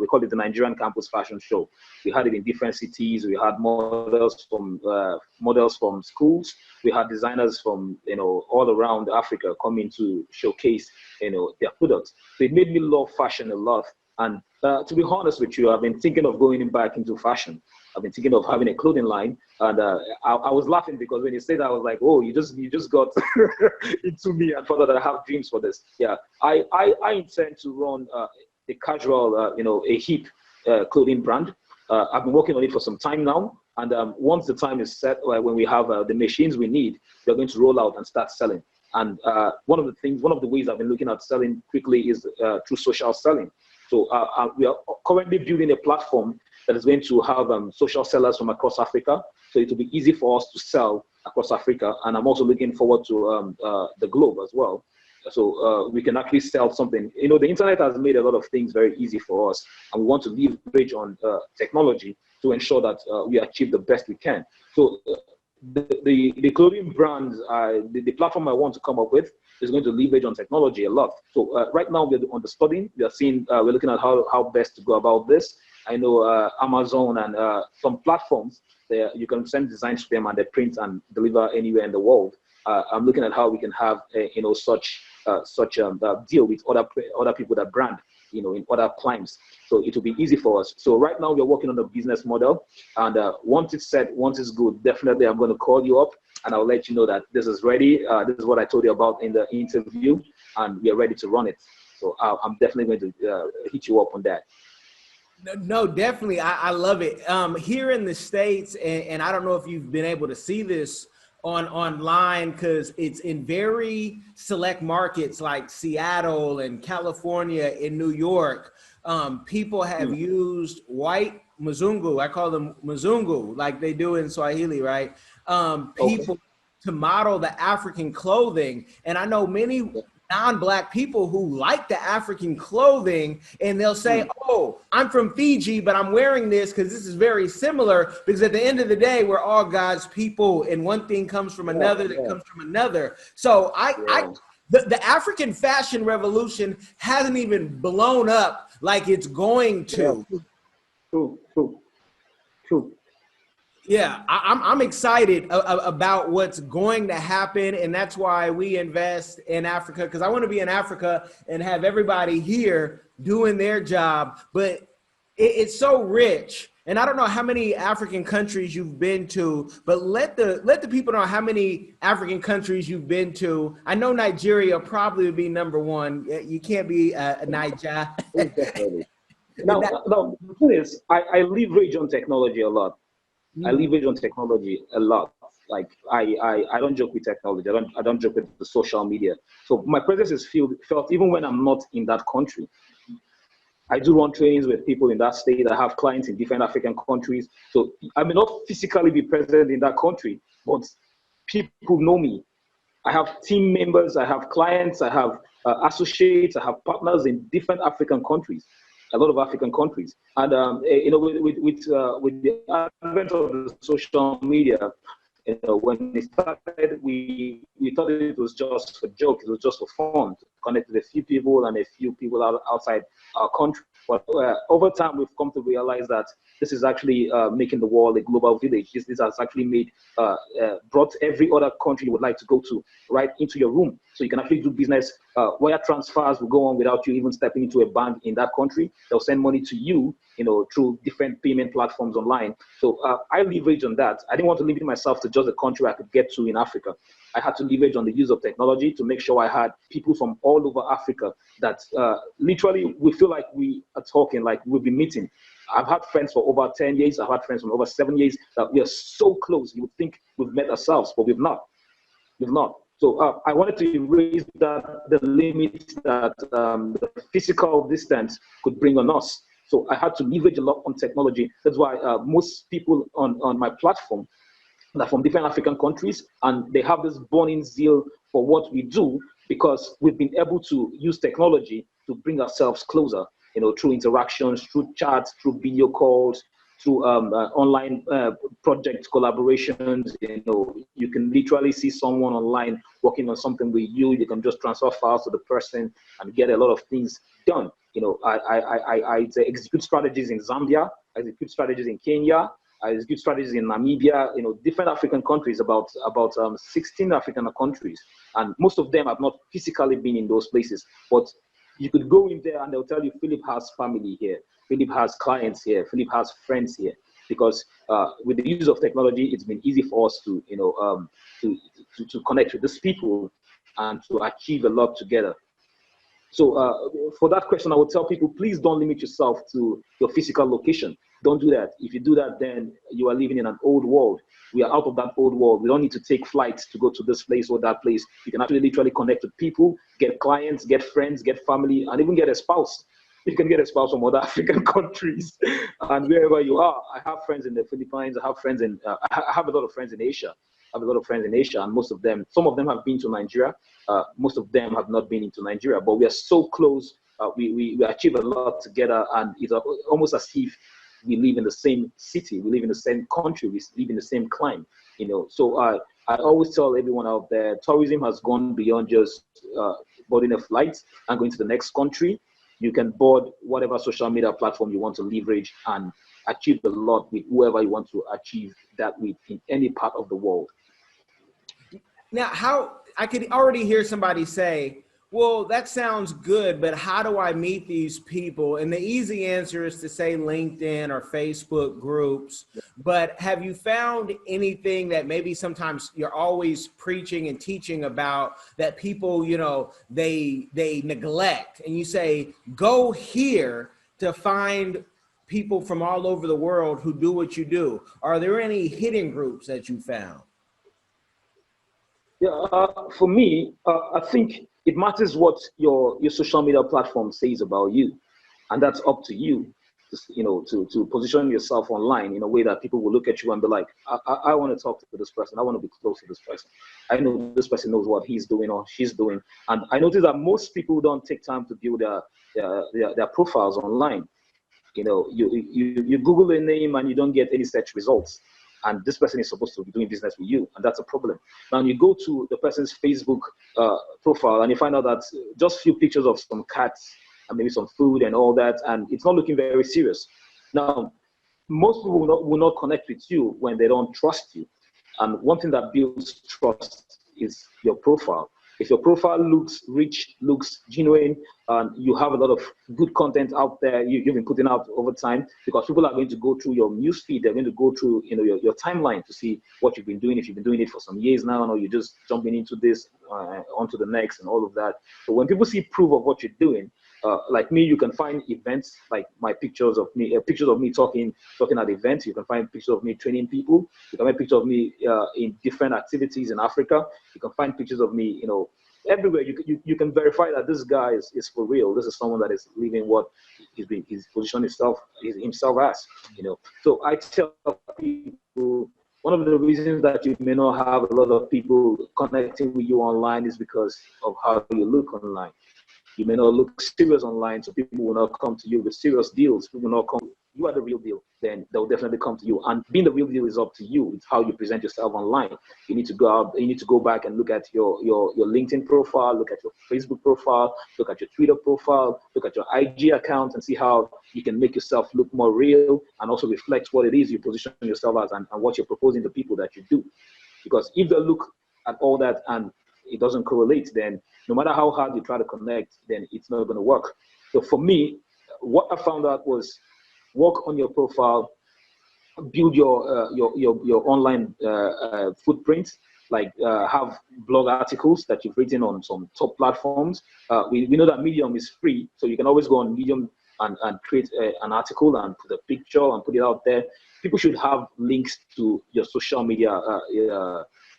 we called it the Nigerian Campus Fashion Show. We had it in different cities. We had models from schools. We had designers from all around Africa coming to showcase their products. So it made me love fashion a lot. And to be honest with you, I've been thinking of going back into fashion. I've been thinking of having a clothing line, and I was laughing because when you said that, I was like, "Oh, you just got into me and thought that I have dreams for this." Yeah, I intend to run a casual, a hip clothing brand. I've been working on it for some time now, and once the time is set, when we have the machines we need, we're going to roll out and start selling. And one of the ways I've been looking at selling quickly is through social selling. So we are currently building a platform that is going to have social sellers from across Africa. So it will be easy for us to sell across Africa. And I'm also looking forward to the globe as well. So we can actually sell something. You know, the internet has made a lot of things very easy for us. And we want to leverage on technology to ensure that we achieve the best we can. So the clothing brands, the platform I want to come up with is going to leverage on technology a lot. So right now we're on the studying. We're looking at how best to go about this. I know Amazon and some platforms there you can send designs to them and they print and deliver anywhere in the world. I'm looking at how we can have such deal with other people that brand in other climes. So it will be easy for us. So right now we're working on the business model, and once it's set, once it's good, definitely I'm going to call you up and I'll let you know that this is ready. This is what I told you about in the interview, and we are ready to run it. So I'm definitely going to hit you up on that. No, definitely. I love it. Here in the States, and I don't know if you've been able to see this online, because it's in very select markets like Seattle and California and New York. People have used white Mzungu. I call them Mzungu, like they do in Swahili, right? People to model the African clothing. And I know many non-Black people who like the African clothing, and they'll say, oh, I'm from Fiji, but I'm wearing this because this is very similar, because at the end of the day, we're all God's people, and one thing comes from another that comes from another. So the African fashion revolution hasn't even blown up like it's going to. True. Yeah, I'm excited about what's going to happen, and that's why we invest in Africa, because I want to be in Africa and have everybody here doing their job. But it's so rich, and I don't know how many African countries you've been to, but let the people know how many African countries you've been to. I know Nigeria probably would be number one. You can't be a Niger. Now, the thing is, I leverage on technology a lot. I leverage on technology a lot. Like I don't joke with technology. I don't joke with the social media. So my presence is felt even when I'm not in that country. I do run trainings with people in that state. I have clients in different African countries. So I may not physically be present in that country, but people know me. I have team members. I have clients. I have associates. I have partners in different African countries. A lot of African countries, and with the advent of the social media, when it started, we thought it was just for joke, it was just for fun, to connect with a few people and a few people outside our country. But over time, we've come to realize that this is actually making the world a global village. This has actually brought every other country you would like to go to right into your room. So you can actually do business. Wire transfers will go on without you even stepping into a bank in that country. They'll send money to you, through different payment platforms online. So I leverage on that. I didn't want to limit myself to just the country I could get to in Africa. I had to leverage on the use of technology to make sure I had people from all over Africa that literally we feel like we are talking, like we'll be meeting. I've had friends for over 10 years. I've had friends from over 7 years that we are so close. You would think we've met ourselves, but we've not. So I wanted to erase the limits that the physical distance could bring on us. So I had to leverage a lot on technology. That's why most people on my platform are from different African countries, and they have this burning zeal for what we do because we've been able to use technology to bring ourselves closer, through interactions, through chats, through video calls, through online project collaborations. You can literally see someone online working on something with you. You can just transfer files to the person and get a lot of things done. I execute strategies in Zambia. I execute strategies in Kenya. I execute strategies in Namibia. Different African countries, about 16 African countries, and most of them have not physically been in those places, but you could go in there and they'll tell you, Philip has family here. Philip has clients here. Philip has friends here. Because with the use of technology, it's been easy for us to connect with these people and to achieve a lot together. So for that question, I would tell people, please don't limit yourself to your physical location. Don't do that. If you do that, then you are living in an old world. We are out of that old world. We don't need to take flights to go to this place or that place. You can actually literally connect with people, get clients, get friends, get family, and even get a spouse. You can get a spouse from other African countries and wherever you are. I have friends in the Philippines. I have friends in, I have a lot of friends in Asia. I have a lot of friends in Asia, and most of them, some of them have been to Nigeria. Most of them have not been into Nigeria, but we are so close. We achieve a lot together, and it's almost as if we live in the same city, we live in the same country, we live in the same climate, you know. So I always tell everyone out there, tourism has gone beyond just boarding a flight and going to the next country. You can board whatever social media platform you want to leverage and achieve a lot with whoever you want to achieve that with in any part of the world. Now, how I could already hear somebody say, well, that sounds good, but how do I meet these people? And the easy answer is to say LinkedIn or Facebook groups. But have you found anything that maybe sometimes you're always preaching and teaching about that people, you know, they neglect, and you say, go here to find people from all over the world who do what you do? Are there any hidden groups that you found? Yeah, for me, I think it matters what your social media platform says about you, and that's up to you, to position yourself online in a way that people will look at you and be like, I want to talk to this person. I want to be close to this person. I know this person knows what he's doing or she's doing. And I notice that most people don't take time to build their profiles online. You know, you Google a name and you don't get any search results. And this person is supposed to be doing business with you, and that's a problem. Now you go to the person's Facebook profile and you find out that just a few pictures of some cats and maybe some food and all that, and it's not looking very serious. Now, most people will not connect with you when they don't trust you. And one thing that builds trust is your profile. If your profile looks rich, looks genuine, and you have a lot of good content out there you've been putting out over time, because people are going to go through your newsfeed, they're going to go through your timeline to see what you've been doing. If you've been doing it for some years now, or you're just jumping into this, onto the next, and all of that. So when people see proof of what you're doing, like me, you can find events like my pictures of me talking at events. You can find pictures of me training people. You can find pictures of me in different activities in Africa. You can find pictures of me, everywhere. You can verify that this guy is for real. This is someone that is living what he's positioned himself as. So I tell people, one of the reasons that you may not have a lot of people connecting with you online is because of how you look online. You may not look serious online, so people will not come to you with serious deals. People will not come. You are the real deal, then they'll definitely come to you. And being the real deal is up to you. It's how you present yourself online. You need to go out. You need to go back and look at your LinkedIn profile, look at your Facebook profile, look at your Twitter profile, look at your IG account, and see how you can make yourself look more real and also reflect what it is you position yourself as and what you're proposing to people that you do. Because if they look at all that and it doesn't correlate, then no matter how hard you try to connect, then it's not going to work. So for me, what I found out was work on your profile, build your online footprint, like have blog articles that you've written on some top platforms. We know that Medium is free, so you can always go on Medium and create an article and put a picture and put it out there. People should have links to your social media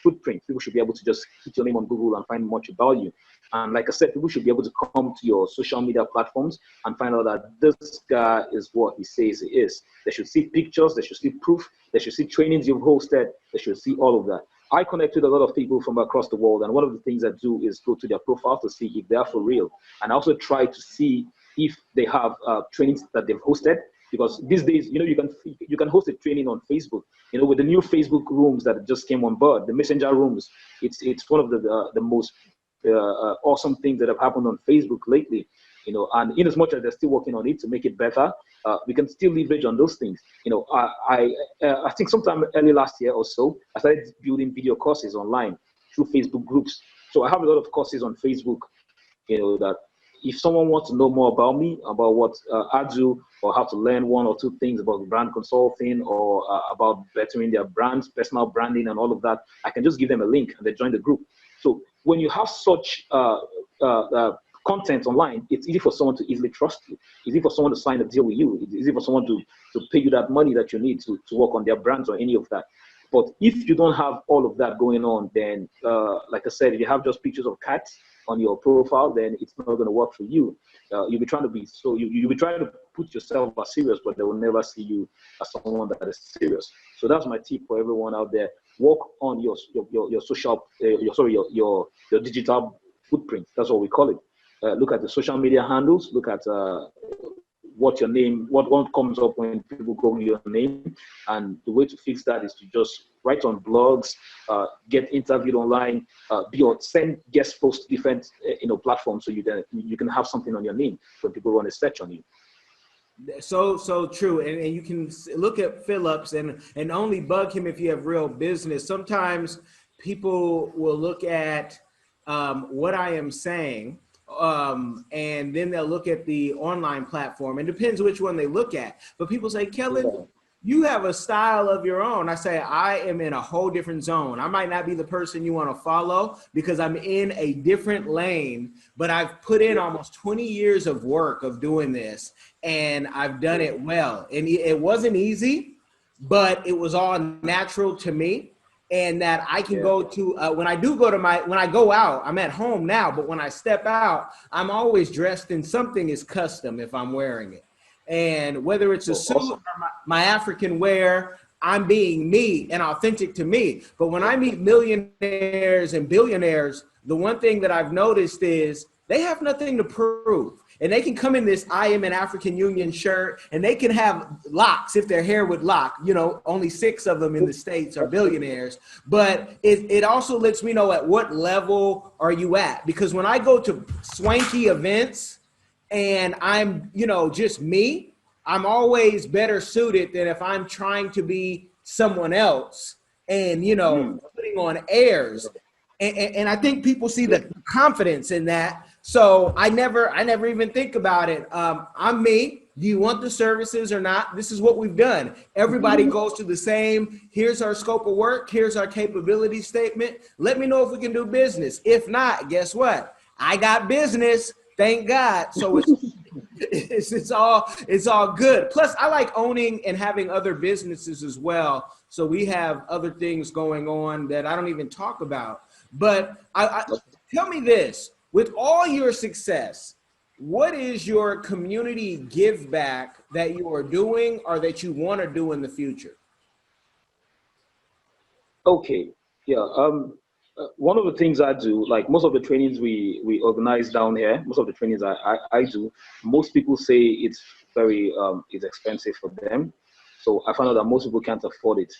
footprint. People should be able to just hit your name on Google and find much about you. And like I said, people should be able to come to your social media platforms and find out that this guy is what he says he is. They should see pictures, they should see proof, they should see trainings you've hosted, they should see all of that. I connect with a lot of people from across the world, and one of the things I do is go to their profile to see if they are for real. And I also try to see if they have trainings that they've hosted. Because these days, you can host a training on Facebook. With the new Facebook rooms that just came on board, the Messenger rooms, it's one of the most awesome things that have happened on Facebook lately. And in as much as they're still working on it to make it better, we can still leverage on those things. I think sometime early last year or so, I started building video courses online through Facebook groups. So I have a lot of courses on Facebook, that if someone wants to know more about me, about what I do, or how to learn one or two things about brand consulting or about bettering their brands, personal branding and all of that, I can just give them a link and they join the group. So when you have such content online, it's easy for someone to easily trust you. It's easy for someone to sign a deal with you. It's easy for someone to pay you that money that you need to work on their brands or any of that. But if you don't have all of that going on, then like I said, if you have just pictures of cats on your profile, then it's not going to work for you. You'll be trying to be you'll be trying to put yourself as serious, but they will never see you as someone that is serious. So that's my tip for everyone out there. Work on your social your digital footprint. That's what we call it. Look at the social media handles. Look at what comes up when people Google your name, and the way to fix that is to just write on blogs, get interviewed online, send guest posts to different platforms, so you can have something on your name when people want to search on you. So true. And you can look at Phillips and only bug him if you have real business. Sometimes people will look at what I am saying, and then they'll look at the online platform. It depends which one they look at. But people say, Kellen, you have a style of your own. I say, I am in a whole different zone. I might not be the person you want to follow because I'm in a different lane, but I've put in almost 20 years of work of doing this, and I've done it well. And it wasn't easy, but it was all natural to me. And that I can go to, when I go out, I'm at home now, but when I step out, I'm always dressed in something is custom if I'm wearing it. And whether it's a suit or my African wear, I'm being me and authentic to me. But when I meet millionaires and billionaires, the one thing that I've noticed is they have nothing to prove. And they can come in this I am an African Union shirt, and they can have locks if their hair would lock. Only 6 of them in the States are billionaires. But it also lets me know at what level are you at. Because when I go to swanky events and I'm, just me, I'm always better suited than if I'm trying to be someone else and, putting on airs. And I think people see the confidence in that. So I never even think about it. I'm me. Do you want the services or not? This is what we've done. Everybody goes to the same. Here's our scope of work. Here's our capability statement. Let me know if we can do business. If not, guess what? I got business. Thank God. So it's all good. Plus, I like owning and having other businesses as well. So we have other things going on that I don't even talk about. But tell me this. With all your success, what is your community give back that you are doing or that you want to do in the future? Okay. Yeah. One of the things I do, like most of the trainings we organize down here, most of the trainings I do, most people say it's very it's expensive for them. So I found out that most people can't afford it.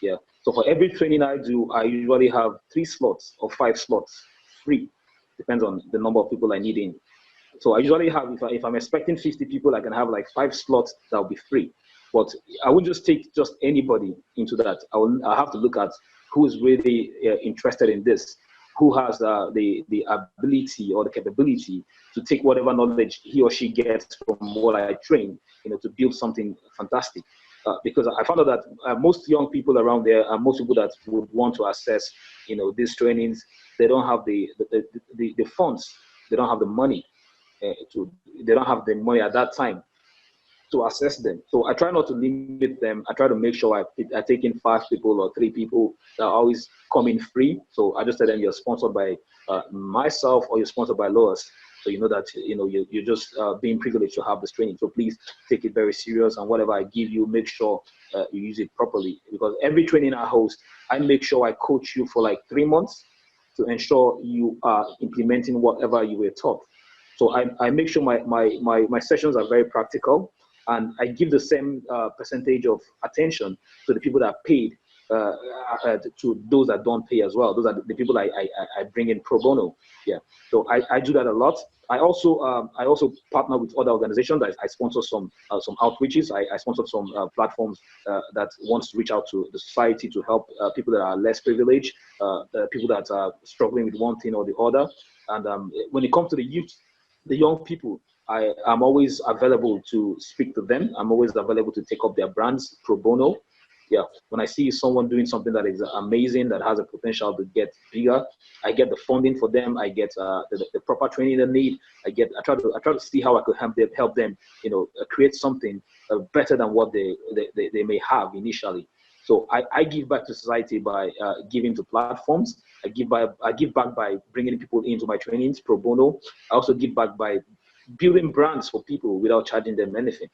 Yeah. So for every training I do, I usually have 3 slots or 5 slots free. Depends on the number of people I need in. So I usually have, if I'm expecting 50 people, I can have like 5 slots that will be free. But I won't just take just anybody into that. I have to look at who is really interested in this, who has the ability or the capability to take whatever knowledge he or she gets from what I train, to build something fantastic. Because I found out that most young people around there and most people that would want to access, these trainings, they don't have the funds, they don't have the money they don't have the money at that time to access them. So I try not to limit them. I try to make sure I take in 5 people or 3 people that always come in free. So I just tell them you're sponsored by myself or you're sponsored by LOAS. So you know that you're just being privileged to have this training. So please take it very serious, and whatever I give you, make sure you use it properly. Because every training I host, I make sure I coach you for like 3 months to ensure you are implementing whatever you were taught. So I make sure my sessions are very practical, and I give the same percentage of attention to the people that are paid to those that don't pay as well. Those are the people I bring in pro bono. Yeah, so I do that a lot. I also partner with other organizations. I sponsor some outreaches. I sponsor some platforms that wants to reach out to the society to help people that are less privileged, people that are struggling with one thing or the other. And when it comes to the youth, the young people, I'm always available to speak to them. I'm always available to take up their brands pro bono. Yeah, when I see someone doing something that is amazing, that has a potential to get bigger, I get the funding for them. I get the proper training they need. I try to see how I could help them, create something better than what they may have initially. So I give back to society by giving to platforms. I give back by bringing people into my trainings pro bono. I also give back by building brands for people without charging them anything.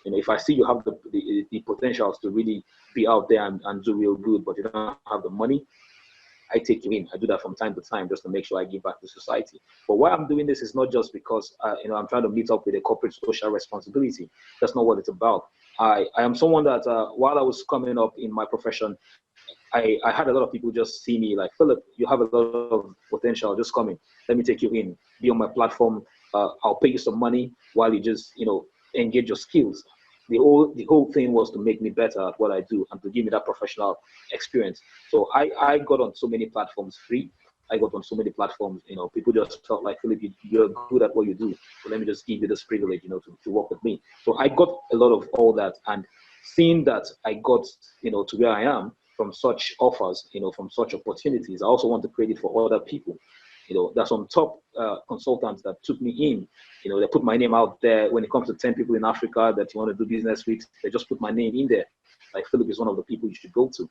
If I see you have the potentials to really be out there and do real good, but you don't have the money, I take you in. I do that from time to time just to make sure I give back to society. But why I'm doing this is not just because I'm trying to meet up with a corporate social responsibility. That's not what it's about. I am someone that while I was coming up in my profession, I had a lot of people just see me like, Philip, you have a lot of potential. Just come in. Let me take you in. Be on my platform. I'll pay you some money while you just engage your skills. The whole thing was to make me better at what I do and to give me that professional experience. So I got on so many platforms free. I got on so many platforms, people just felt like, Philip, you're good at what you do. So let me just give you this privilege, to work with me. So I got a lot of all that, and seeing that I got, to where I am from such offers, from such opportunities, I also want to create it for other people. There's some top consultants that took me in. They put my name out there. When it comes to 10 people in Africa that you want to do business with, they just put my name in there. Like, Philip is one of the people you should go to.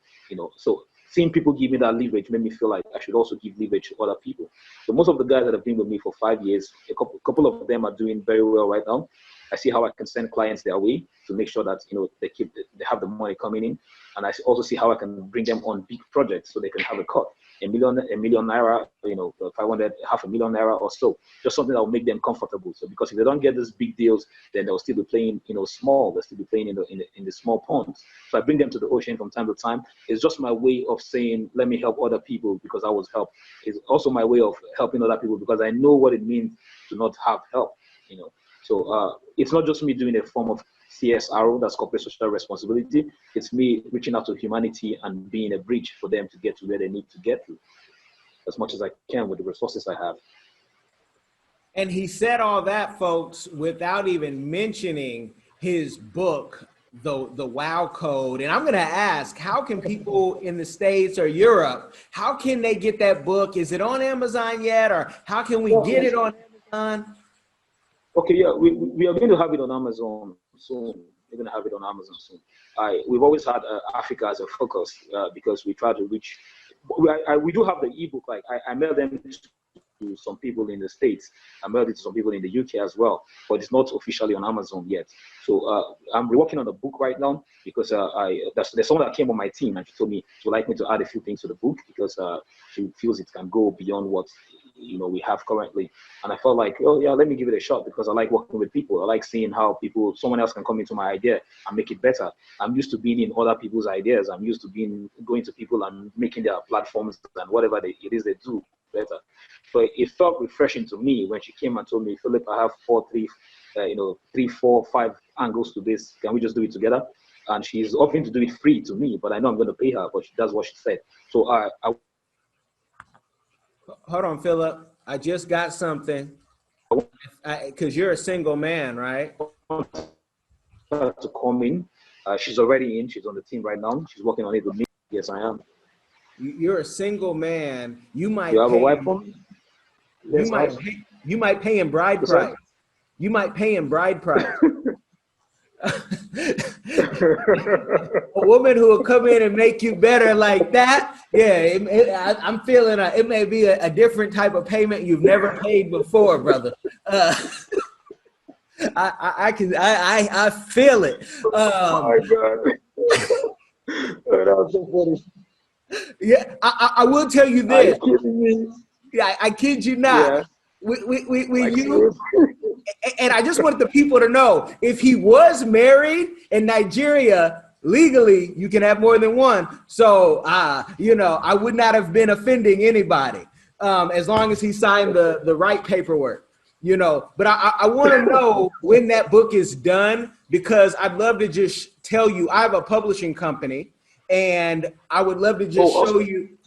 So seeing people give me that leverage made me feel like I should also give leverage to other people. So most of the guys that have been with me for 5 years, a couple of them are doing very well right now. I see how I can send clients their way to make sure that they have the money coming in, and I also see how I can bring them on big projects so they can have a cut, $1 million naira, 500, $500,000 naira or so, just something that will make them comfortable. So because if they don't get these big deals, then they'll still be playing small. They'll still be playing in the small ponds. So I bring them to the ocean from time to time. It's just my way of saying, let me help other people because I was helped. It's also my way of helping other people because I know what it means to not have help. So it's not just me doing a form of CSR, that's corporate social responsibility. It's me reaching out to humanity and being a bridge for them to get to where they need to get to, as much as I can with the resources I have. And he said all that, folks, without even mentioning his book, the WOW Code. And I'm going to ask, how can people in the States or Europe, how can they get that book? Is it on Amazon yet? Or how can we get it on Amazon? Okay, yeah, we are going to have it on Amazon soon. We're going to have it on Amazon soon. We've always had Africa as a focus because we try to reach. We do have the ebook. Like I mailed them to some people in the States. I mailed it to some people in the UK as well, but it's not officially on Amazon yet. So I'm working on the book right now because there's someone that came on my team and she told me she would like me to add a few things to the book because she feels it can go beyond what we have currently. And I felt like, oh yeah, let me give it a shot because I like working with people. I like seeing how someone else can come into my idea and make it better. I'm used to being in other people's ideas. I'm used to going to people and making their platforms and whatever it is they do better. So it felt refreshing to me when she came and told me, Philip, I have 3, 4, 5 angles to this. Can we just do it together? And she's offering to do it free to me, but I know I'm going to pay her, but she does what she said. So hold on, Philip. I just got something. Because you're a single man, right? To come in. She's already in. She's on the team right now. She's working on it with me. Yes, I am. You're a single man. You might. You have a wife for me? Yes, you might pay him bride price. You might pay him bride price. A woman who will come in and make you better like that, yeah, I'm feeling it may be a different type of payment you've never paid before, brother. I feel it. Oh my God. That was so funny. Yeah, I will tell you this. Are you kidding me? Yeah, I kid you not. Yeah. And I just wanted the people to know, if he was married in Nigeria, legally, you can have more than one. So, I would not have been offending anybody as long as he signed the right paperwork, But I want to know when that book is done, because I'd love to just tell you, I have a publishing company, and I would love to just show you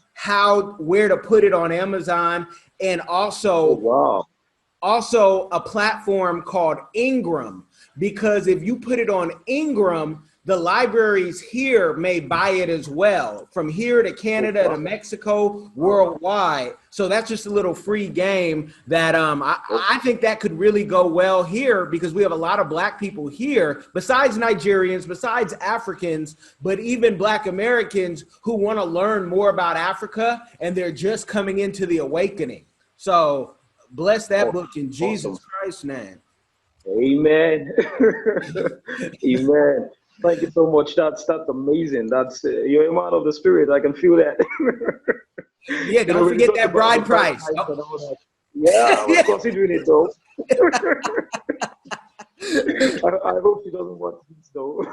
where to put it on Amazon, and also a platform called Ingram, because if you put it on Ingram, the libraries here may buy it as well, from here to Canada to Mexico, worldwide. So that's just a little free game that I think that could really go well here, because we have a lot of Black people here, besides Nigerians, besides Africans, but even Black Americans who want to learn more about Africa, and they're just coming into the awakening. So bless that book in Jesus Christ's name. Amen. Amen. Thank you so much. That's amazing. That's you're a man of the spirit. I can feel that. Yeah, don't forget that bride price. Oh. Yeah, I was considering it though. I hope she doesn't want this though.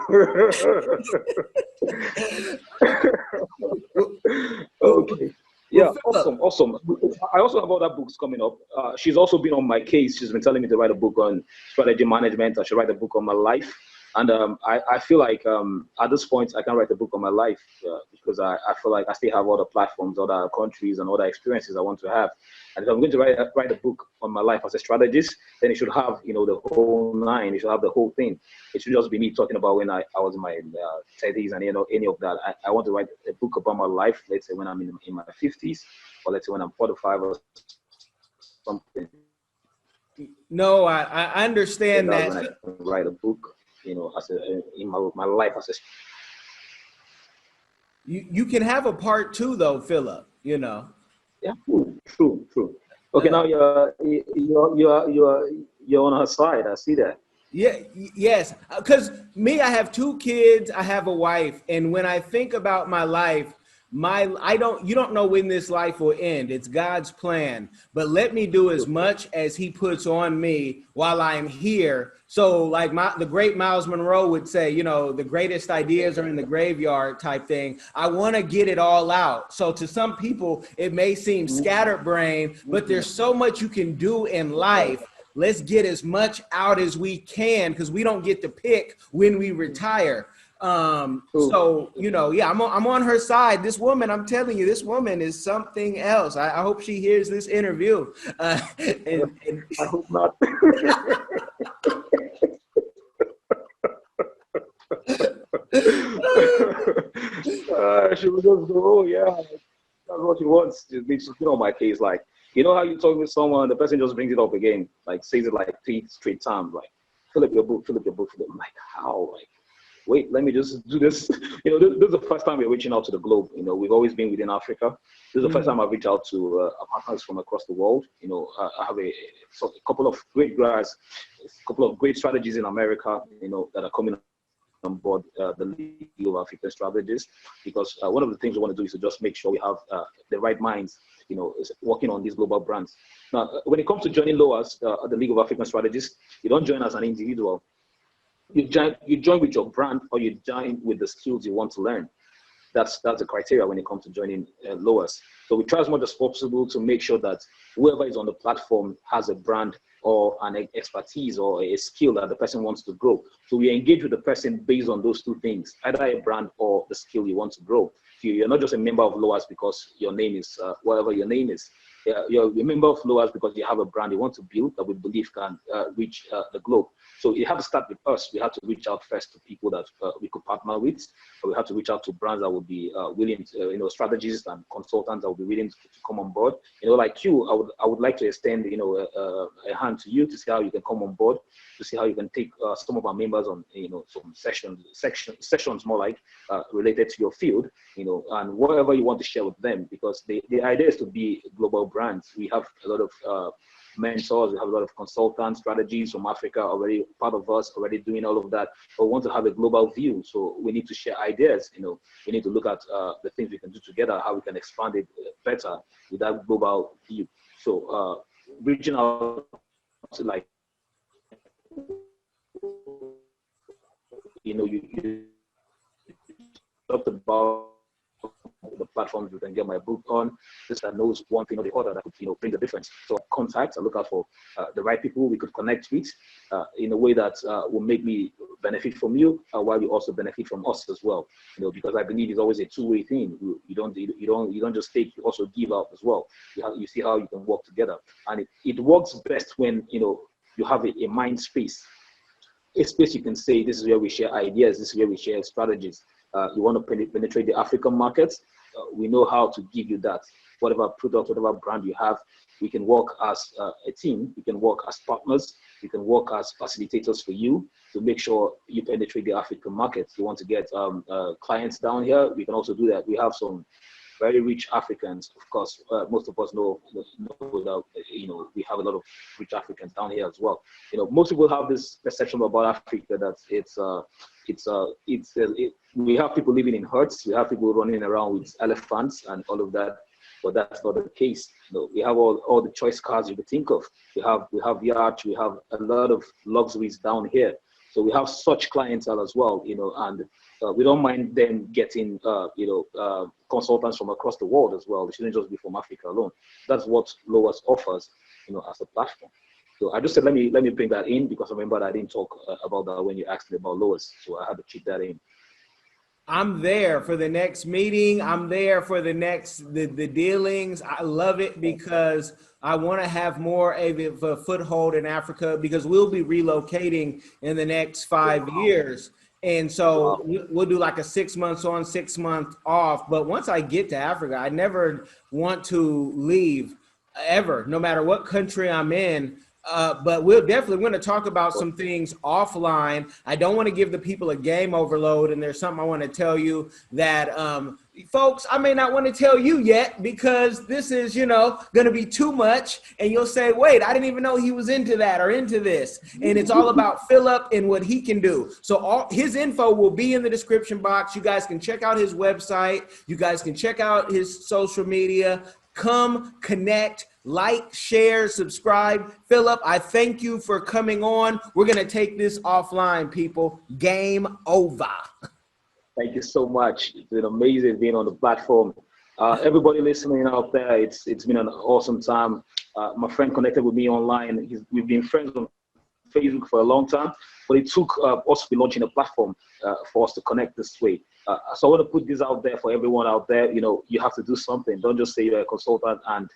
Okay. Yeah, awesome. I also have other books coming up. She's also been on my case. She's been telling me to write a book on strategy management. I should write a book on my life. And I feel like at this point, I can write a book on my life because I feel like I still have other platforms, other countries, and other experiences I want to have. And if I'm going to write a book on my life as a strategist, then it should have, the whole nine. It should have the whole thing. It should just be me talking about when I was in my 30s and any of that. I want to write a book about my life, let's say when I'm in my 50s, or let's say when I'm 45 or something. No, I understand that. When I write a book, as in my life as a. You can have a part two though, Philip. Yeah, true. Okay, now you're on her side. I see that. Yeah, yes. Because me, I have 2 kids. I have a wife, and when I think about my life, you don't know when this life will end. It's God's plan. But let me do as much as He puts on me while I'm here. So like the great Miles Monroe would say, the greatest ideas are in the graveyard type thing. I want to get it all out. So to some people, it may seem scatterbrained, but there's so much you can do in life. Let's get as much out as we can, because we don't get to pick when we retire. So, I'm on her side. This woman, I'm telling you, this woman is something else. I hope she hears this interview. And I hope not. She was just go, that's what she wants. She needs to get on my case. Like, how you talk with someone, the person just brings it up again, like says it like 3 straight times, like, fill up your book. I'm like, how? Like, wait, let me just do this. This is the first time we're reaching out to the globe. We've always been within Africa. This is the first time I've reached out to partners from across the world. I have a couple of great guys, a couple of great strategies in America, that are coming on board the League of African Strategists, because one of the things we want to do is to just make sure we have the right minds, working on these global brands. Now, when it comes to joining LOAS, the League of African Strategists, you don't join as an individual. You join with your brand, or you join with the skills you want to learn. That's the criteria when it comes to joining LOAS. So we try as much as possible to make sure that whoever is on the platform has a brand or an expertise or a skill that the person wants to grow. So we engage with the person based on those 2 things, either a brand or the skill you want to grow. You're not just a member of LOAS because your name is whatever your name is. You're a member of LOAS because you have a brand you want to build that we believe can reach the globe. So you have to start with us. We have to reach out first to people that we could partner with. We have to reach out to brands that would be willing to, strategists and consultants that would be willing to come on board. Like you, I would like to extend, a hand to you to see how you can come on board, to see how you can take some of our members on, some sessions more like related to your field, and whatever you want to share with them, because the idea is to be global brands. We have a lot of mentors, we have a lot of consultants, strategies from Africa already part of us, already doing all of that, but we want to have a global view. So we need to share ideas, we need to look at the things we can do together, how we can expand it better with that global view. So reaching out to, like, you talked about the platforms you can get my book on. This that knows one thing or the other that could bring the difference. So contact, I look out for the right people we could connect with in a way that will make me benefit from you, while you also benefit from us as well. Because I believe it's always a two-way thing. You don't just take, you also give out as well. You see how you can work together, and it works best when you have a mind space. a space you can say, this is where we share ideas, this is where we share strategies. You want to penetrate the African markets, we know how to give you that. Whatever product, whatever brand you have, we can work as a team, we can work as partners, we can work as facilitators for you to make sure you penetrate the African market. You want to get clients down here, we can also do that. We have some very rich Africans, of course. Most of us know that, we have a lot of rich Africans down here as well. Most people have this perception about Africa that we have people living in huts, we have people running around with elephants and all of that, but that's not the case. We have all the choice cars you could think of. We have yachts, we have a lot of luxuries down here. So we have such clientele as well, and we don't mind them getting, consultants from across the world as well. It shouldn't just be from Africa alone. That's what LOAS offers, as a platform. So I just said, let me bring that in because I remember I didn't talk about that when you asked me about LOAS. So I had to keep that in. I'm there for the next meeting. I'm there for the dealings. I love it because I want to have more of a foothold in Africa because we'll be relocating in the next 5 years. And so we'll do like a 6 months on, 6 months off. But once I get to Africa, I never want to leave ever, no matter what country I'm in. But we're going to talk about some things offline. I don't want to give the people a game overload. And there's something I want to tell you that, folks, I may not want to tell you yet because this is, going to be too much. And you'll say, wait, I didn't even know he was into that or into this. And it's all about Philip and what he can do. So his info will be in the description box. You guys can check out his website. You guys can check out his social media. Come connect, like, share, subscribe. Philip, I thank you for coming on. We're going to take this offline, people. Game over. Thank you so much. It's been amazing being on the platform. Everybody listening out there, it's been an awesome time. My friend connected with me online. We've been friends on Facebook for a long time, but it took us to be launching a platform for us to connect this way. So I want to put this out there for everyone out there. You have to do something. Don't just say you're a consultant and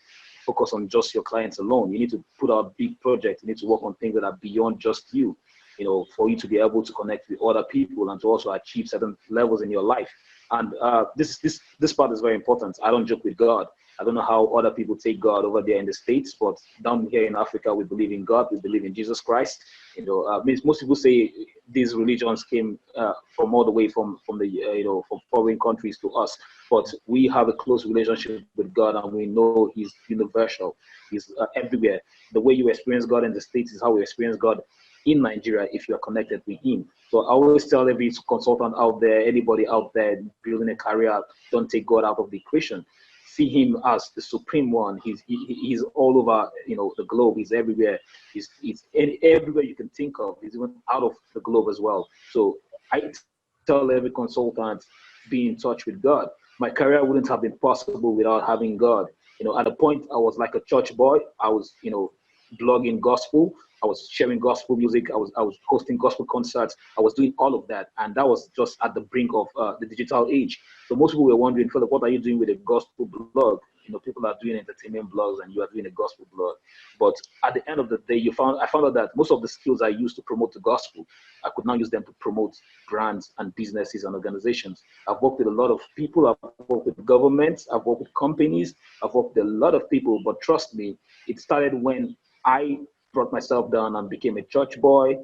focus on just your clients alone. You need to put out big projects. You need to work on things that are beyond just you, for you to be able to connect with other people and to also achieve certain levels in your life. And this part is very important. I don't joke with God. I don't know how other people take God over there in the States, but down here in Africa, we believe in God. We believe in Jesus Christ. Most people say these religions came from all the way from foreign countries to us, but we have a close relationship with God, and we know He's universal. He's everywhere. The way you experience God in the States is how we experience God in Nigeria if you are connected with Him. So I always tell every consultant out there, anybody out there building a career, don't take God out of the equation. See Him as the supreme one. He's all over, the globe. He's everywhere. He's everywhere you can think of. He's even out of the globe as well. So I tell every consultant, be in touch with God. My career wouldn't have been possible without having God. At a point I was like a church boy. I was, blogging gospel. I was sharing gospel music. I was hosting gospel concerts. I was doing all of that, and that was just at the brink of the digital age. So most people were wondering, Philip, what are you doing with a gospel blog? People are doing entertainment blogs, and you are doing a gospel blog. But at the end of the day, I found out that most of the skills I used to promote the gospel, I could now use them to promote brands and businesses and organizations. I've worked with a lot of people. I've worked with governments. I've worked with companies. I've worked with a lot of people. But trust me, it started when I brought myself down and became a church boy,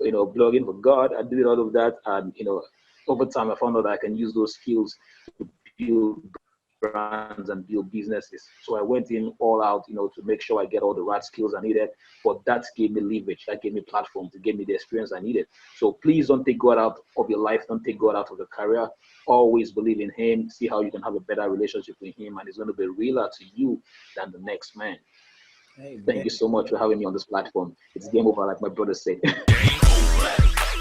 blogging for God. I did all of that. And, over time, I found out that I can use those skills to build brands and build businesses. So I went in all out, to make sure I get all the right skills I needed. But that gave me leverage. That gave me platform to give me the experience I needed. So please don't take God out of your life. Don't take God out of your career. Always believe in Him. See how you can have a better relationship with Him. And it's going to be realer to you than the next man. Hey, thank you so much for having me on this platform. It's game over, like my brother said.